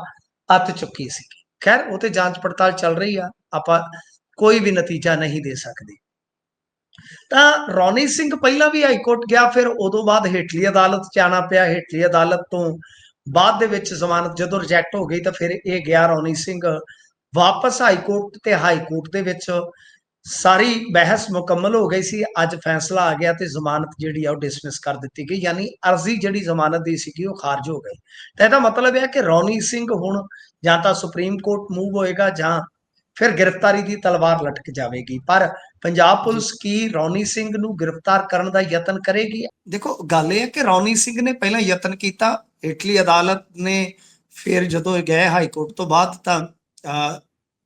ਅੱਤ ਚੁੱਕੀ ਸੀ। ਖੈਰ, ਉਹ ਤੇ ਜਾਂਚ ਪੜਤਾਲ ਚੱਲ ਰਹੀ ਆ, ਆਪਾਂ ਕੋਈ ਵੀ ਨਤੀਜਾ ਨਹੀਂ ਦੇ ਸਕਦੇ। ਤਾਂ ਰੌਨੀ ਸਿੰਘ ਪਹਿਲਾਂ ਵੀ ਹਾਈ ਕੋਰਟ ਗਿਆ, ਫਿਰ ਉਦੋਂ ਬਾਅਦ ਹੇਠਲੀ ਅਦਾਲਤ ਚ ਆਣਾ ਪਿਆ। ਹੇਠਲੀ ਅਦਾਲਤ ਤੋਂ ਬਾਅਦ ਦੇ ਵਿੱਚ ਜ਼ਮਾਨਤ ਜਦੋਂ ਰਿਜੈਕਟ ਹੋ ਗਈ ਤਾਂ ਫਿਰ ਇਹ ਗਿਆ ਰੌਨੀ ਸਿੰਘ ਵਾਪਸ ਹਾਈ ਕੋਰਟ, ਤੇ ਹਾਈ ਕੋਰਟ ਦੇ ਵਿੱਚ ਸਾਰੀ ਬਹਿਸ ਮੁਕੰਮਲ ਹੋ ਗਈ ਸੀ। ਅੱਜ ਫੈਸਲਾ ਆ ਗਿਆ ਤੇ ਜ਼ਮਾਨਤ ਜਿਹੜੀ ਆ ਉਹ ਡਿਸਮਿਸ ਕਰ ਦਿੱਤੀ ਗਈ, ਯਾਨੀ ਅਰਜ਼ੀ ਜਿਹੜੀ ਜ਼ਮਾਨਤ ਦੀ ਸੀਗੀ ਉਹ ਖਾਰਜ ਹੋ ਗਈ। ਤਾਂ ਇਹਦਾ ਮਤਲਬ ਹੈ ਕਿ ਰੌਨੀ ਸਿੰਘ ਹੁਣ ਜਾਂ ਤਾਂ ਸੁਪਰੀਮ ਕੋਰਟ ਮੂਵ ਹੋਏਗਾ ਜਾਂ ਫਿਰ ਗ੍ਰਿਫਤਾਰੀ ਦੀ ਤਲਵਾਰ ਲਟਕ ਜਾਵੇਗੀ। ਪਰ ਪੰਜਾਬ ਜੀ, ਪੁਲਿਸ ਕੀ ਰੌਨੀ ਸਿੰਘ ਨੂੰ ਗ੍ਰਿਫਤਾਰ ਕਰਨ ਦਾ ਯਤਨ ਕਰੇਗੀ? ਦੇਖੋ, ਗੱਲ ਇਹ ਹੈ ਕਿ ਰੌਨੀ ਸਿੰਘ ਨੇ ਪਹਿਲਾਂ ਯਤਨ ਕੀਤਾ, ਹੇਠਲੀ ਅਦਾਲਤ ਨੇ ਫਿਰ ਜਦੋਂ ਗਏ ਹਾਈ ਕੋਰਟ ਤੋਂ ਬਾਅਦ ਤਾਂ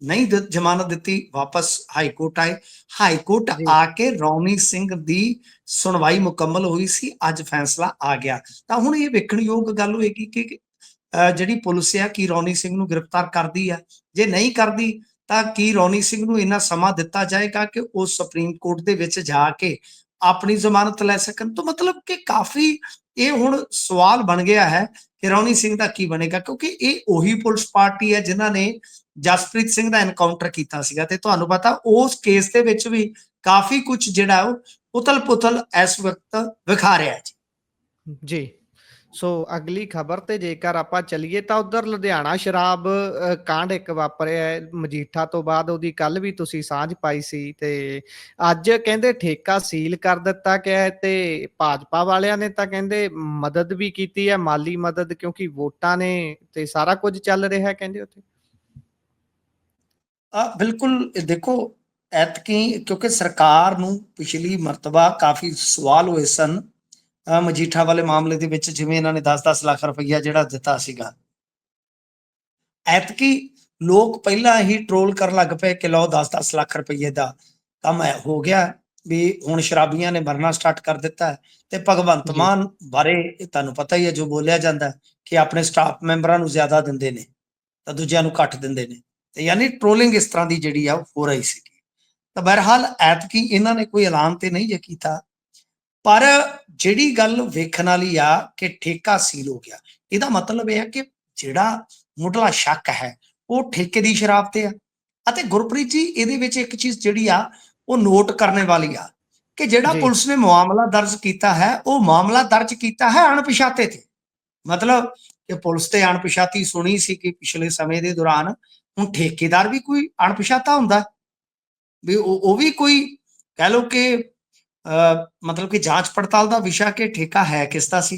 ਨਹੀਂ ਜ਼ਮਾਨਤ ਦਿੱਤੀ, ਵਾਪਸ ਹਾਈ ਕੋਰਟ ਆਏ। ਹਾਈ ਕੋਰਟ ਜੀ, ਆ ਕੇ ਰੌਨੀ ਸਿੰਘ ਦੀ ਸੁਣਵਾਈ ਮੁਕੰਮਲ ਹੋਈ ਸੀ, ਅੱਜ ਫੈਸਲਾ ਆ ਗਿਆ। ਤਾਂ ਹੁਣ ਇਹ ਵੇਖਣਯੋਗ ਗੱਲ ਹੋਏਗੀ ਕਿ ਜਿਹੜੀ ਪੁਲਿਸ ਆ ਕੀ ਰੌਨੀ ਸਿੰਘ ਨੂੰ ਗ੍ਰਿਫਤਾਰ ਕਰਦੀ ਆ। ਜੇ ਨਹੀਂ ਕਰਦੀ ਤਾਂ ਕੀ ਰੌਨੀ ਸਿੰਘ ਨੂੰ ਇੰਨਾ ਸਮਾਂ ਦਿੱਤਾ ਜਾਏਗਾ ਕਿ ਉਹ ਸੁਪਰੀਮ ਕੋਰਟ ਦੇ ਵਿੱਚ ਜਾ ਕੇ ਆਪਣੀ ਜ਼ਮਾਨਤ ਲੈ ਸਕਣ? ਤਾਂ ਮਤਲਬ ਕਿ ਕਾਫੀ ਇਹ ਹੁਣ ਸਵਾਲ ਬਣ ਗਿਆ ਹੈ ਕਿ ਰੌਨੀ ਸਿੰਘ ਦਾ ਕੀ ਬਣੇਗਾ, ਕਿਉਂਕਿ ਇਹ ਉਹੀ ਪੁਲਿਸ ਪਾਰਟੀ ਹੈ ਜਿਨ੍ਹਾਂ ਨੇ ਜਸਪ੍ਰੀਤ ਸਿੰਘ ਦਾ ਐਨਕਾਊਂਟਰ ਕੀਤਾ ਸੀਗਾ। ਤੇ ਤੁਹਾਨੂੰ ਪਤਾ ਉਸ ਕੇਸ ਦੇ ਵਿੱਚ ਵੀ ਕਾਫੀ ਕੁਝ ਜਿਹੜਾ ਉਹ ਉਥਲ ਪੁਥਲ ਇਸ ਵਕਤ ਵਿਖਾ ਰਿਹਾ ਜੀ। ਜੀ। ਸੋ ਅਗਲੀ ਖਬਰ ਤੇ ਜੇਕਰ ਆਪਾਂ ਚੱਲੀਏ ਤਾਂ ਉਧਰ ਲੁਧਿਆਣਾ ਸ਼ਰਾਬ ਕਾਂਡ ਇੱਕ ਵਾਪਰਿਆ ਹੈ ਮਜੀਠਾ ਤੋਂ ਬਾਅਦ। ਉਹਦੀ ਕੱਲ ਵੀ ਤੁਸੀਂ ਸਾਂਝ ਪਾਈ ਸੀ, ਤੇ ਅੱਜ ਕਹਿੰਦੇ ਠੇਕਾ ਸੀਲ ਕਰ ਦਿੱਤਾ ਗਿਆ ਹੈ। ਤੇ ਭਾਜਪਾ ਵਾਲਿਆਂ ਨੇ ਤਾਂ ਕਹਿੰਦੇ ਮਦਦ ਵੀ ਕੀਤੀ ਹੈ, ਮਾਲੀ ਮਦਦ, ਕਿਉਂਕਿ ਵੋਟਾਂ ਨੇ ਤੇ ਸਾਰਾ ਕੁਝ ਚੱਲ ਰਿਹਾ ਹੈ ਕਹਿੰਦੇ ਉੱਥੇ। ਬਿਲਕੁਲ, ਦੇਖੋ ਐਤਕੀ ਕਿਉਂਕਿ ਸਰਕਾਰ ਨੂੰ ਪਿਛਲੀ ਮਰਤਬਾ ਕਾਫੀ ਸਵਾਲ ਹੋਏ ਸਨ ਮਜੀਠਾ ਵਾਲੇ ਮਾਮਲੇ ਦੇ ਵਿੱਚ, ਜਿਵੇਂ ਇਹਨਾਂ ਨੇ 10-10 ਲੱਖ ਰੁਪਈਆ ਜਿਹੜਾ ਦਿੱਤਾ ਸੀਗਾ। ਐਤਕੀ ਲੋਕ ਪਹਿਲਾਂ ਹੀ ਟਰੋਲ ਕਰਨ ਲੱਗ ਪਏ ਕਿ ਲਓ 10-10 ਲੱਖ ਰੁਪਈਏ ਦਾ ਕੰਮ ਹੋ ਗਿਆ, ਵੀ ਹੁਣ ਸ਼ਰਾਬੀਆਂ ਨੇ ਮਰਨਾ ਸਟਾਰਟ ਕਰ ਦਿੱਤਾ। ਤੇ ਭਗਵੰਤ ਜੀ, ਮਾਨ ਬਾਰੇ ਤੁਹਾਨੂੰ ਪਤਾ ਹੀ ਹੈ ਜੋ ਬੋਲਿਆ ਜਾਂਦਾ ਕਿ ਆਪਣੇ ਸਟਾਫ ਮੈਂਬਰਾਂ ਨੂੰ ਜ਼ਿਆਦਾ ਦਿੰਦੇ ਨੇ ਤਾਂ ਦੂਜਿਆਂ ਨੂੰ ਘੱਟ ਦਿੰਦੇ ਨੇ, ਤੇ ਯਾਨੀ ਟਰੋਲਿੰਗ ਇਸ ਤਰ੍ਹਾਂ ਦੀ ਜਿਹੜੀ ਆ ਉਹ ਹੋ ਰਹੀ ਸੀ। ਤਾਂ ਬਹਰਹਾਲ ਐਤਕੀ ਇਹਨਾਂ ਨੇ ਕੋਈ ਐਲਾਨ ਤੇ ਨਹੀਂ ਜੇ ਕੀਤਾ, ਪਰ ਜਿਹੜੀ ਗੱਲ ਵੇਖਣ ਵਾਲੀ ਆ ਕਿ ਠੇਕਾ ਸੀਲ ਹੋ ਗਿਆ, ਇਹਦਾ ਮਤਲਬ ਇਹ ਹੈ ਕਿ ਜਿਹੜਾ ਮੁੱਢਲਾ ਸ਼ੱਕ ਹੈ ਉਹ ਠੇਕੇ ਦੀ ਸ਼ਰਾਬ ਤੇ ਆ। ਅਤੇ ਗੁਰਪ੍ਰੀਤ ਜੀ, ਇਹਦੇ ਵਿੱਚ ਇੱਕ ਚੀਜ਼ ਜਿਹੜੀ ਆ ਉਹ ਨੋਟ ਕਰਨੇ ਵਾਲੀ ਆ ਕਿ ਜਿਹੜਾ ਜੀ, ਪੁਲਿਸ ਨੇ ਮਾਮਲਾ ਦਰਜ ਕੀਤਾ ਹੈ ਉਹ ਮਾਮਲਾ ਦਰਜ ਕੀਤਾ ਹੈ ਅਣਪਛਾਤੇ ਤੇ। ਮਤਲਬ ਕਿ ਪੁਲਿਸ ਤੇ ਅਣਪਛਾਤੀ ਸੁਣੀ ਸੀ ਕਿ ਪਿਛਲੇ ਸਮੇਂ ਦੇ ਦੌਰਾਨ, ਹੁਣ ਠੇਕੇਦਾਰ ਵੀ ਕੋਈ ਅਣਪਛਾਤਾ ਹੁੰਦਾ ਵੀ ਉਹ ਵੀ ਕੋਈ ਕਹਿ ਲਓ ਕਿ ਮਤਲਬ ਕਿ ਜਾਂਚ ਪੜਤਾਲ ਦਾ ਵਿਸ਼ਾ ਕਿ ਠੇਕਾ ਹੈ ਕਿਸ ਦਾ ਸੀ।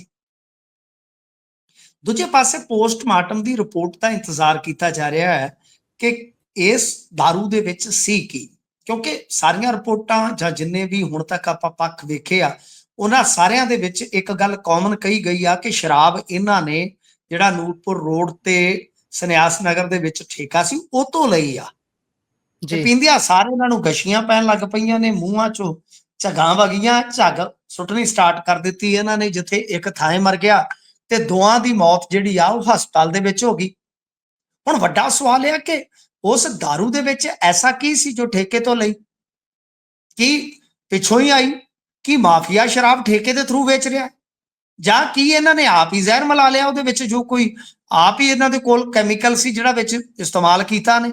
ਦੂਜੇ ਪਾਸੇ ਪੋਸਟਮਾਰਟਮ ਦੀ ਰਿਪੋਰਟ ਦਾ ਇੰਤਜ਼ਾਰ ਕੀਤਾ ਜਾ ਰਿਹਾ ਹੈ ਕਿ ਇਸ दारू ਦੇ ਵਿੱਚ ਸੀ ਕੀ, ਕਿਉਂਕਿ ਸਾਰੀਆਂ ਰਿਪੋਰਟਾਂ ਜਾਂ ਜਿੰਨੇ ਵੀ ਹੁਣ ਤੱਕ ਆਪਾਂ ਪੱਖ ਵੇਖੇ ਆ ਉਹਨਾਂ ਸਾਰਿਆਂ ਦੇ ਵਿੱਚ ਇੱਕ ਗੱਲ ਕਾਮਨ ਕਹੀ ਗਈ ਆ ਕਿ ਸ਼ਰਾਬ ਇਹਨਾਂ ਨੇ ਜਿਹੜਾ ਨੂਰਪੁਰ ਰੋਡ ਤੇ ਸੰਨਿਆਸ ਨਗਰ ਦੇ ਵਿੱਚ ਠੇਕਾ ਸੀ ਉਹ ਤੋਂ ਲਈ ਆ। ਤੇ ਜੀ, ਪੀਂਦਿਆਂ ਸਾਰੇ ਇਹਨਾਂ ਨੂੰ ਗਸ਼ੀਆਂ ਪੈਣ ਲੱਗ ਪਈਆਂ ਨੇ, ਮੂੰਹਾਂ ਚੋਂ ਝੱਗਾਂ ਵਗੀਆਂ, ਝੱਗ ਸੁੱਟਣੀ ਸਟਾਰਟ ਕਰ ਦਿੱਤੀ ਇਹਨਾਂ ਨੇ। ਜਿੱਥੇ ਇੱਕ ਥਾਂ ਮਰ ਗਿਆ ਤੇ ਦੋਆਂ ਦੀ ਮੌਤ ਜਿਹੜੀ ਆ ਉਹ ਹਸਪਤਾਲ ਦੇ ਵਿੱਚ ਹੋ ਗਈ। ਹੁਣ ਵੱਡਾ ਸਵਾਲ ਇਹ ਕਿ ਉਸ दारू ਦੇ ਵਿੱਚ ਐਸਾ ਕੀ ਸੀ ਜੋ ਠੇਕੇ ਤੋਂ ਲਈ? ਕੀ ਪਿੱਛੋਂ ਹੀ ਆਈ? ਕੀ ਮਾਫੀਆ ਸ਼ਰਾਬ ਠੇਕੇ ਦੇ ਥਰੂ ਵੇਚ ਰਿਹਾ? ਜਾਂ ਕੀ ਇਹਨਾਂ ਨੇ ਆਪ ਹੀ ਜ਼ਹਿਰ ਮਿਲਾ ਲਿਆ ਉਹਦੇ ਵਿੱਚ, ਜੋ ਕੋਈ ਆਪ ਹੀ ਇਹਨਾਂ ਦੇ ਕੋਲ ਕੈਮੀਕਲ ਸੀ ਜਿਹੜਾ ਵਿੱਚ ਇਸਤੇਮਾਲ ਕੀਤਾ ਨੇ।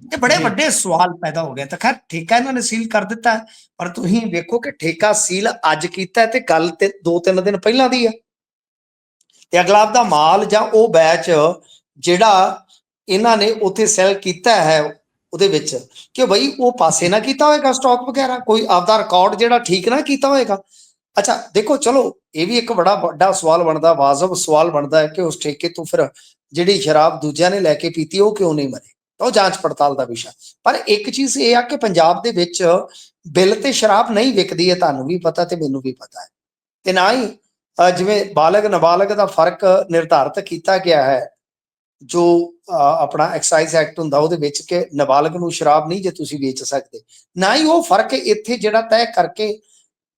ਇਹ ਬੜੇ ਜੀ ਵੱਡੇ ਸਵਾਲ ਪੈਦਾ ਹੋ ਗਏ। ਤਾਂ ਖੈਰ ਠੇਕਾ ਇਹਨਾਂ ਨੇ ਸੀਲ ਕਰ ਦਿੱਤਾ, ਪਰ ਤੁਸੀਂ ਵੇਖੋ ਕਿ ਠੇਕਾ ਸੀਲ ਅੱਜ ਕੀਤਾ ਤੇ ਗੱਲ ਤੇ 2-3 ਦਿਨ ਪਹਿਲਾਂ ਦੀ ਹੈ। ਤੇ ਅਗਲਾ ਦਾ ਮਾਲ ਜਾਂ ਉਹ ਬੈਚ ਜਿਹੜਾ ਇਹਨਾਂ ਨੇ ਉੱਥੇ ਸੈਲ ਕੀਤਾ ਹੈ ਉਹਦੇ ਵਿੱਚ, ਕਿ ਬਈ ਉਹ ਪਾਸੇ ਨਾ ਕੀਤਾ ਹੋਏਗਾ ਸਟਾਕ ਵਗੈਰਾ, ਕੋਈ ਆਪਦਾ ਰਿਕਾਰਡ ਜਿਹੜਾ ਠੀਕ ਨਾ ਕੀਤਾ ਹੋਏਗਾ। ਅੱਛਾ ਦੇਖੋ, ਚਲੋ ਇਹ ਵੀ ਇੱਕ ਬੜਾ ਵੱਡਾ ਸਵਾਲ ਬਣਦਾ, ਵਾਜਬ ਸਵਾਲ ਬਣਦਾ ਹੈ ਕਿ ਉਸ ਠੇਕੇ ਤੋਂ ਫਿਰ ਜਿਹੜੀ ਸ਼ਰਾਬ ਦੂਜਿਆਂ ਨੇ ਲੈ ਕੇ ਪੀਤੀ ਉਹ ਕਿਉਂ ਨਹੀਂ ਮਰੇ, ਤਾਂ ਉਹ ਜਾਂਚ ਪੜਤਾਲ ਦਾ ਵਿਸ਼ਾ। ਪਰ ਇੱਕ ਚੀਜ਼ ਇਹ ਆ ਕਿ ਪੰਜਾਬ ਦੇ ਵਿੱਚ ਬਿੱਲ ਤੇ ਸ਼ਰਾਬ ਨਹੀਂ ਵਿਕਦੀ ਹੈ, ਤੁਹਾਨੂੰ ਵੀ ਪਤਾ ਤੇ ਮੈਨੂੰ ਵੀ ਪਤਾ ਹੈ। ਤੇ ਨਾ ਹੀ ਜਿਵੇਂ ਬਾਲਗ ਨਾਬਾਲਗ ਦਾ ਫਰਕ ਨਿਰਧਾਰਿਤ ਕੀਤਾ ਗਿਆ ਹੈ, ਜੋ ਆਪਣਾ ਐਕਸਾਈਜ਼ ਐਕਟ ਹੁੰਦਾ ਉਹਦੇ ਵਿੱਚ, ਕਿ ਨਾਬਾਲਗ ਨੂੰ ਸ਼ਰਾਬ ਨਹੀਂ ਜੇ ਤੁਸੀਂ ਵੇਚ ਸਕਦੇ, ਨਾ ਹੀ ਉਹ ਫਰਕ ਇੱਥੇ ਜਿਹੜਾ ਤੈਅ ਕਰਕੇ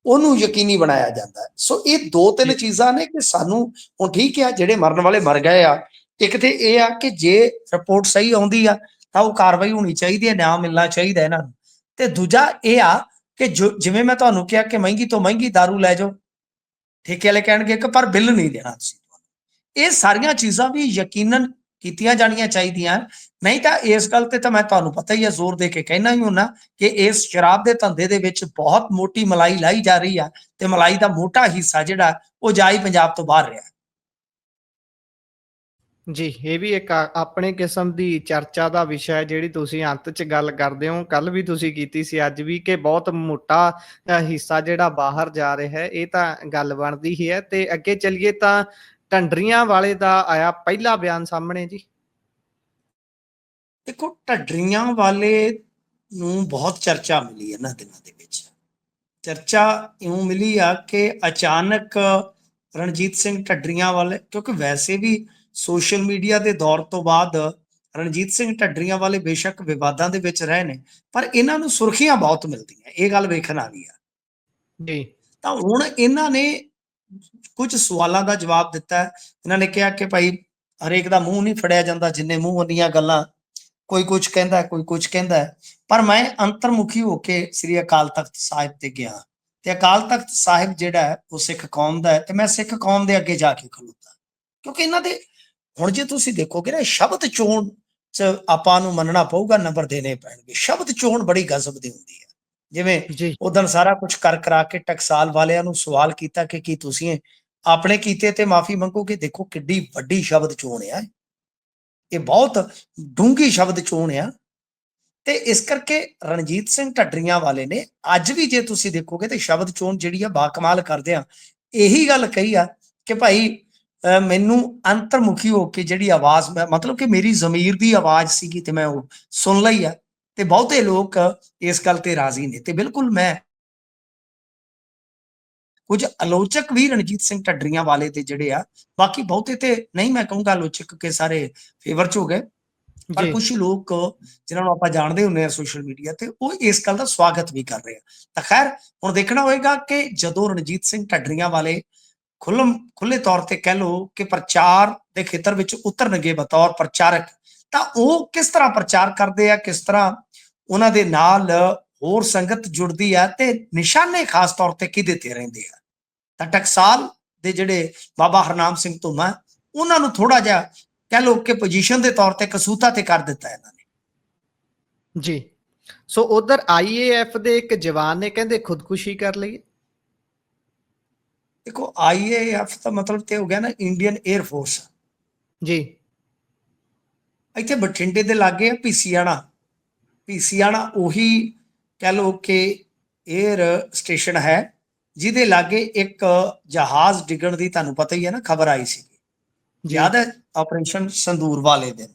ਉਹਨੂੰ ਯਕੀਨੀ ਬਣਾਇਆ ਜਾਂਦਾ ਹੈ। ਸੋ ਇਹ 2-3 ਚੀਜ਼ਾਂ ਨੇ ਕਿ ਸਾਨੂੰ ਹੁਣ ਠੀਕ ਆ, ਜਿਹੜੇ ਮਰਨ ਵਾਲੇ ਮਰ ਗਏ ਆ। ਇੱਕ ਤੇ ਇਹ ਆ ਕਿ ਜੇ ਰਿਪੋਰਟ ਸਹੀ ਆਉਂਦੀ ਆ ਤਾਂ ਉਹ ਕਾਰਵਾਈ ਹੋਣੀ ਚਾਹੀਦੀ ਹੈ, ਨਿਆਂ ਮਿਲਣਾ ਚਾਹੀਦਾ ਇਹਨਾਂ ਨੂੰ। ਤੇ ਦੂਜਾ ਇਹ ਆ ਕਿ ਜਿਵੇਂ ਮੈਂ ਤੁਹਾਨੂੰ ਕਿਹਾ ਕਿ ਮਹਿੰਗੀ ਤੋਂ ਮਹਿੰਗੀ ਦਾਰੂ ਲੈ ਜਾਓ, ਠੇਕੇ ਵਾਲੇ ਕਹਿਣਗੇ ਕਿ ਪਰ ਬਿੱਲ ਨਹੀਂ ਦੇਣਾ ਤੁਸੀਂ। ਇਹ ਸਾਰੀਆਂ ਚੀਜ਼ਾਂ ਵੀ ਯਕੀਨਨ ਕੀਤੀਆਂ ਜਾਣੀਆਂ ਚਾਹੀਦੀਆਂ। ਨਹੀਂ ਤਾਂ ਇਸ ਗੱਲ ਤੇ ਤਾਂ ਮੈਂ ਤੁਹਾਨੂੰ ਪਤਾ ਹੀ ਹੈ, ਜ਼ੋਰ ਦੇ ਕੇ ਕਹਿਣਾ ਹੀ ਹੁੰਦਾ ਕਿ ਇਸ ਸ਼ਰਾਬ ਦੇ ਧੰਦੇ ਦੇ ਵਿੱਚ ਬਹੁਤ ਮੋਟੀ ਮਲਾਈ ਲਾਈ ਜਾ ਰਹੀ ਆ, ਤੇ ਮਲਾਈ ਦਾ ਮੋਟਾ ਹਿੱਸਾ ਜਿਹੜਾ ਉਹ ਜਾਈ ਪੰਜਾਬ ਤੋਂ ਬਾਹਰ ਰਿਹਾ। ਜੀ ਇਹ ਵੀ ਇੱਕ ਆਪਣੇ ਕਿਸਮ ਦੀ ਚਰਚਾ ਦਾ ਵਿਸ਼ਾ ਹੈ, ਜਿਹੜੀ ਤੁਸੀਂ ਅੰਤ 'ਚ ਗੱਲ ਕਰਦੇ ਹੋ। ਕੱਲ ਵੀ ਤੁਸੀਂ ਕੀਤੀ ਸੀ, ਅੱਜ ਵੀ, ਕਿ ਬਹੁਤ ਮੋਟਾ ਹਿੱਸਾ ਜਿਹੜਾ ਬਾਹਰ ਜਾ ਰਿਹਾ ਹੈ। ਇਹ ਤਾਂ ਗੱਲ ਬਣਦੀ ਹੀ ਹੈ। ਤੇ ਅੱਗੇ ਚੱਲੀਏ ਤਾਂ ਢੰਡਰੀਆਂ ਵਾਲੇ ਦਾ ਆਇਆ ਪਹਿਲਾ ਬਿਆਨ ਸਾਹਮਣੇ ਜੀ। ਦੇਖੋ, ਢੱਡਰੀਆਂ ਵਾਲੇ ਨੂੰ ਬਹੁਤ ਚਰਚਾ ਮਿਲੀ ਇਹਨਾਂ ਦਿਨਾਂ ਦੇ ਵਿੱਚ। ਚਰਚਾ ਇਉਂ ਮਿਲੀ ਆ ਕਿ ਅਚਾਨਕ ਰਣਜੀਤ ਸਿੰਘ ਢੱਡਰੀਆਂ ਵਾਲੇ, ਕਿਉਂਕਿ ਵੈਸੇ ਵੀ ਸੋਸ਼ਲ ਮੀਡੀਆ ਦੇ ਦੌਰ ਤੋਂ ਬਾਅਦ ਰਣਜੀਤ ਸਿੰਘ ਢੱਡਰੀਆਂ ਵਾਲੇ ਬੇਸ਼ੱਕ ਵਿਵਾਦਾਂ ਦੇ ਵਿੱਚ ਰਹੇ ਨੇ, ਪਰ ਇਹਨਾਂ ਨੂੰ ਸੁਰਖੀਆਂ ਬਹੁਤ ਮਿਲਦੀਆਂ, ਇਹ ਗੱਲ ਵੇਖਣ ਵਾਲੀ ਆ। ਜੀ ਤਾਂ ਹੁਣ ਇਹਨਾਂ ਨੇ ਕੁਝ ਸਵਾਲਾਂ ਦਾ ਜਵਾਬ ਦਿੱਤਾ ਹੈ। ਇਹਨਾਂ ਨੇ ਕਿਹਾ ਕਿ ਭਾਈ ਹਰੇਕ ਦਾ ਮੂੰਹ ਨਹੀਂ ਫੜਿਆ ਜਾਂਦਾ, ਜਿੰਨੇ ਮੂੰਹ ਉਹਨੀਆਂ ਗੱਲਾਂ, ਕੋਈ ਕੁਝ ਕਹਿੰਦਾ ਕੋਈ ਕੁਝ ਕਹਿੰਦਾ। ਪਰ ਮੈਂ ਅੰਤਰਮੁਖੀ ਹੋ ਕੇ ਸ੍ਰੀ ਅਕਾਲ ਤਖਤ ਸਾਹਿਬ ਤੇ ਗਿਆ, ਤੇ ਅਕਾਲ ਤਖਤ ਸਾਹਿਬ ਜਿਹੜਾ ਹੈ ਉਹ ਸਿੱਖ ਕੌਮ ਦਾ ਹੈ, ਤੇ ਮੈਂ ਸਿੱਖ ਕੌਮ ਦੇ ਅੱਗੇ ਜਾ ਕੇ ਖਲੋਤਾ। ਕਿਉਂਕਿ ਇਹਨਾਂ ਦੇ ਹੁਣ ਜੇ ਤੁਸੀਂ ਦੇਖੋਗੇ ਨਾ, ਸ਼ਬਦ ਚੋਣ ਚ ਆਪਾਂ ਨੂੰ ਮੰਨਣਾ ਪਊਗਾ, ਨੰਬਰ ਦੇਣੇ ਪੈਣਗੇ। ਸ਼ਬਦ ਚੋਣ ਬੜੀ ਗਜ਼ਬ ਦੀ ਹੁੰਦੀ ਹੈ। ਜਿਵੇਂ ਜੀ ਉਦੋਂ ਸਾਰਾ ਕੁਝ ਕਰ ਕਰਾ ਕੇ ਟਕਸਾਲ ਵਾਲਿਆਂ ਨੂੰ ਸਵਾਲ ਕੀਤਾ ਕਿ ਕੀ ਤੁਸੀਂ ਆਪਣੇ ਕੀਤੇ ਤੇ ਮਾਫੀ ਮੰਗੋਗੇ। ਦੇਖੋ ਕਿੱਡੀ ਵੱਡੀ ਸ਼ਬਦ ਚੋਣ ਆ, ਇਹ ਬਹੁਤ ਡੂੰਘੀ ਸ਼ਬਦ ਚੋਣ ਆ। ਤੇ ਇਸ ਕਰਕੇ ਰਣਜੀਤ ਸਿੰਘ ਢੱਡਰੀਆਂ ਵਾਲੇ ਨੇ ਅੱਜ ਵੀ ਜੇ ਤੁਸੀਂ ਦੇਖੋਗੇ ਤੇ ਸ਼ਬਦ ਚੋਣ ਜਿਹੜੀ ਆ ਬਾਕਮਾਲ ਕਰਦੇ ਆ। ਇਹੀ ਗੱਲ ਕਹੀ ਆ ਕਿ ਭਾਈ ਮੈਨੂੰ ਅੰਤਰਮੁਖੀ ਹੋ ਕੇ ਜਿਹੜੀ ਆਵਾਜ਼, ਮਤਲਬ ਕਿ ਮੇਰੀ ਜ਼ਮੀਰ ਦੀ ਆਵਾਜ਼ ਸੀਗੀ ਤੇ ਮੈਂ ਉਹ ਸੁਣ ਲਈ ਆ। ਤੇ ਬਹੁਤੇ ਲੋਕ ਇਸ ਗੱਲ ਤੇ ਰਾਜ਼ੀ ਨੇ। ਤੇ ਬਿਲਕੁਲ ਮੈਂ ਕੁਝ ਆਲੋਚਕ ਵੀ ਰਣਜੀਤ ਸਿੰਘ ਢੱਡਰੀਆਂ ਵਾਲੇ ਤੇ ਜਿਹੜੇ ਆ, ਬਾਕੀ ਬਹੁਤੇ ਤੇ ਨਹੀਂ ਮੈਂ ਕਹੂੰਗਾ ਆਲੋਚਕ ਕੇ ਸਾਰੇ ਫੇਵਰ ਚ ਹੋ ਗਏ, ਪਰ ਜੀ ਕੁਝ ਲੋਕ ਜਿਨ੍ਹਾਂ ਨੂੰ ਆਪਾਂ ਜਾਣਦੇ ਹੁੰਦੇ ਆ ਸੋਸ਼ਲ ਮੀਡੀਆ ਤੇ, ਉਹ ਇਸ ਗੱਲ ਦਾ ਸਵਾਗਤ ਵੀ ਕਰ ਰਹੇ ਆ। ਤਾਂ ਖੈਰ ਹੁਣ ਦੇਖਣਾ ਹੋਏਗਾ ਕਿ ਜਦੋਂ ਰਣਜੀਤ ਸਿੰਘ ਢੱਡਰੀਆਂ ਵਾਲੇ ਖੁੱਲੇ ਤੌਰ ਤੇ ਕਹਿ ਲਓ ਕਿ ਪ੍ਰਚਾਰ ਦੇ ਖੇਤਰ ਵਿੱਚ ਉਤਰਨਗੇ ਬਤੌਰ ਪ੍ਰਚਾਰਕ, ਤਾਂ ਉਹ ਕਿਸ ਤਰ੍ਹਾਂ ਪ੍ਰਚਾਰ ਕਰਦੇ ਆ, ਕਿਸ ਤਰ੍ਹਾਂ ਉਹਨਾਂ ਦੇ ਨਾਲ ਹੋਰ ਸੰਗਤ ਜੁੜਦੀ ਆ, ਤੇ ਨਿਸ਼ਾਨੇ ਖਾਸ ਤੌਰ ਤੇ ਕਿਹਦੇ ਤੇ ਰਹਿੰਦੇ ਆ। ਤਾਂ ਟਕਸਾਲ ਦੇ ਜਿਹੜੇ ਬਾਬਾ ਹਰਨਾਮ ਸਿੰਘ ਧੂਮਾ, ਉਹਨਾਂ ਨੂੰ ਥੋੜਾ ਜਿਹਾ ਕਹਿ ਲਓ ਕਿ ਪੋਜੀਸ਼ਨ ਦੇ ਤੌਰ ਤੇ ਕਸੂਤਾ ਤੇ ਕਰ ਦਿੱਤਾ ਇਹਨਾਂ ਨੇ। ਜੀ ਸੋ ਉਧਰ IAF ਦੇ ਇੱਕ ਜਵਾਨ ਨੇ ਕਹਿੰਦੇ ਖੁਦਕੁਸ਼ੀ ਕਰ ਲਈ। ਦੇਖੋ IAF ਦਾ ਮਤਲਬ ਤੇ ਹੋ ਗਿਆ ਨਾ ਇੰਡੀਅਨ 에ਅਰ ਫੋਰਸ। ਜੀ ਇੱਥੇ ਬਠਿੰਡੇ ਦੇ ਲਾਗੇ ਆ ਪੀਸੀਆਣਾ ਉਹੀ ਕਹਿ ਲਓ ਕਿ 에ਅਰ ਸਟੇਸ਼ਨ ਹੈ, ਜਿਹਦੇ ਲਾਗੇ ਇੱਕ ਜਹਾਜ਼ ਡਿੱਗਣ ਦੀ ਤੁਹਾਨੂੰ ਪਤਾ ਹੀ ਹੈ ਨਾ ਖਬਰ ਆਈ ਸੀ। ਯਾਦ ਹੈ ਆਪਰੇਸ਼ਨ ਸੰਦੂਰ ਵਾਲੇ ਦਿਨ,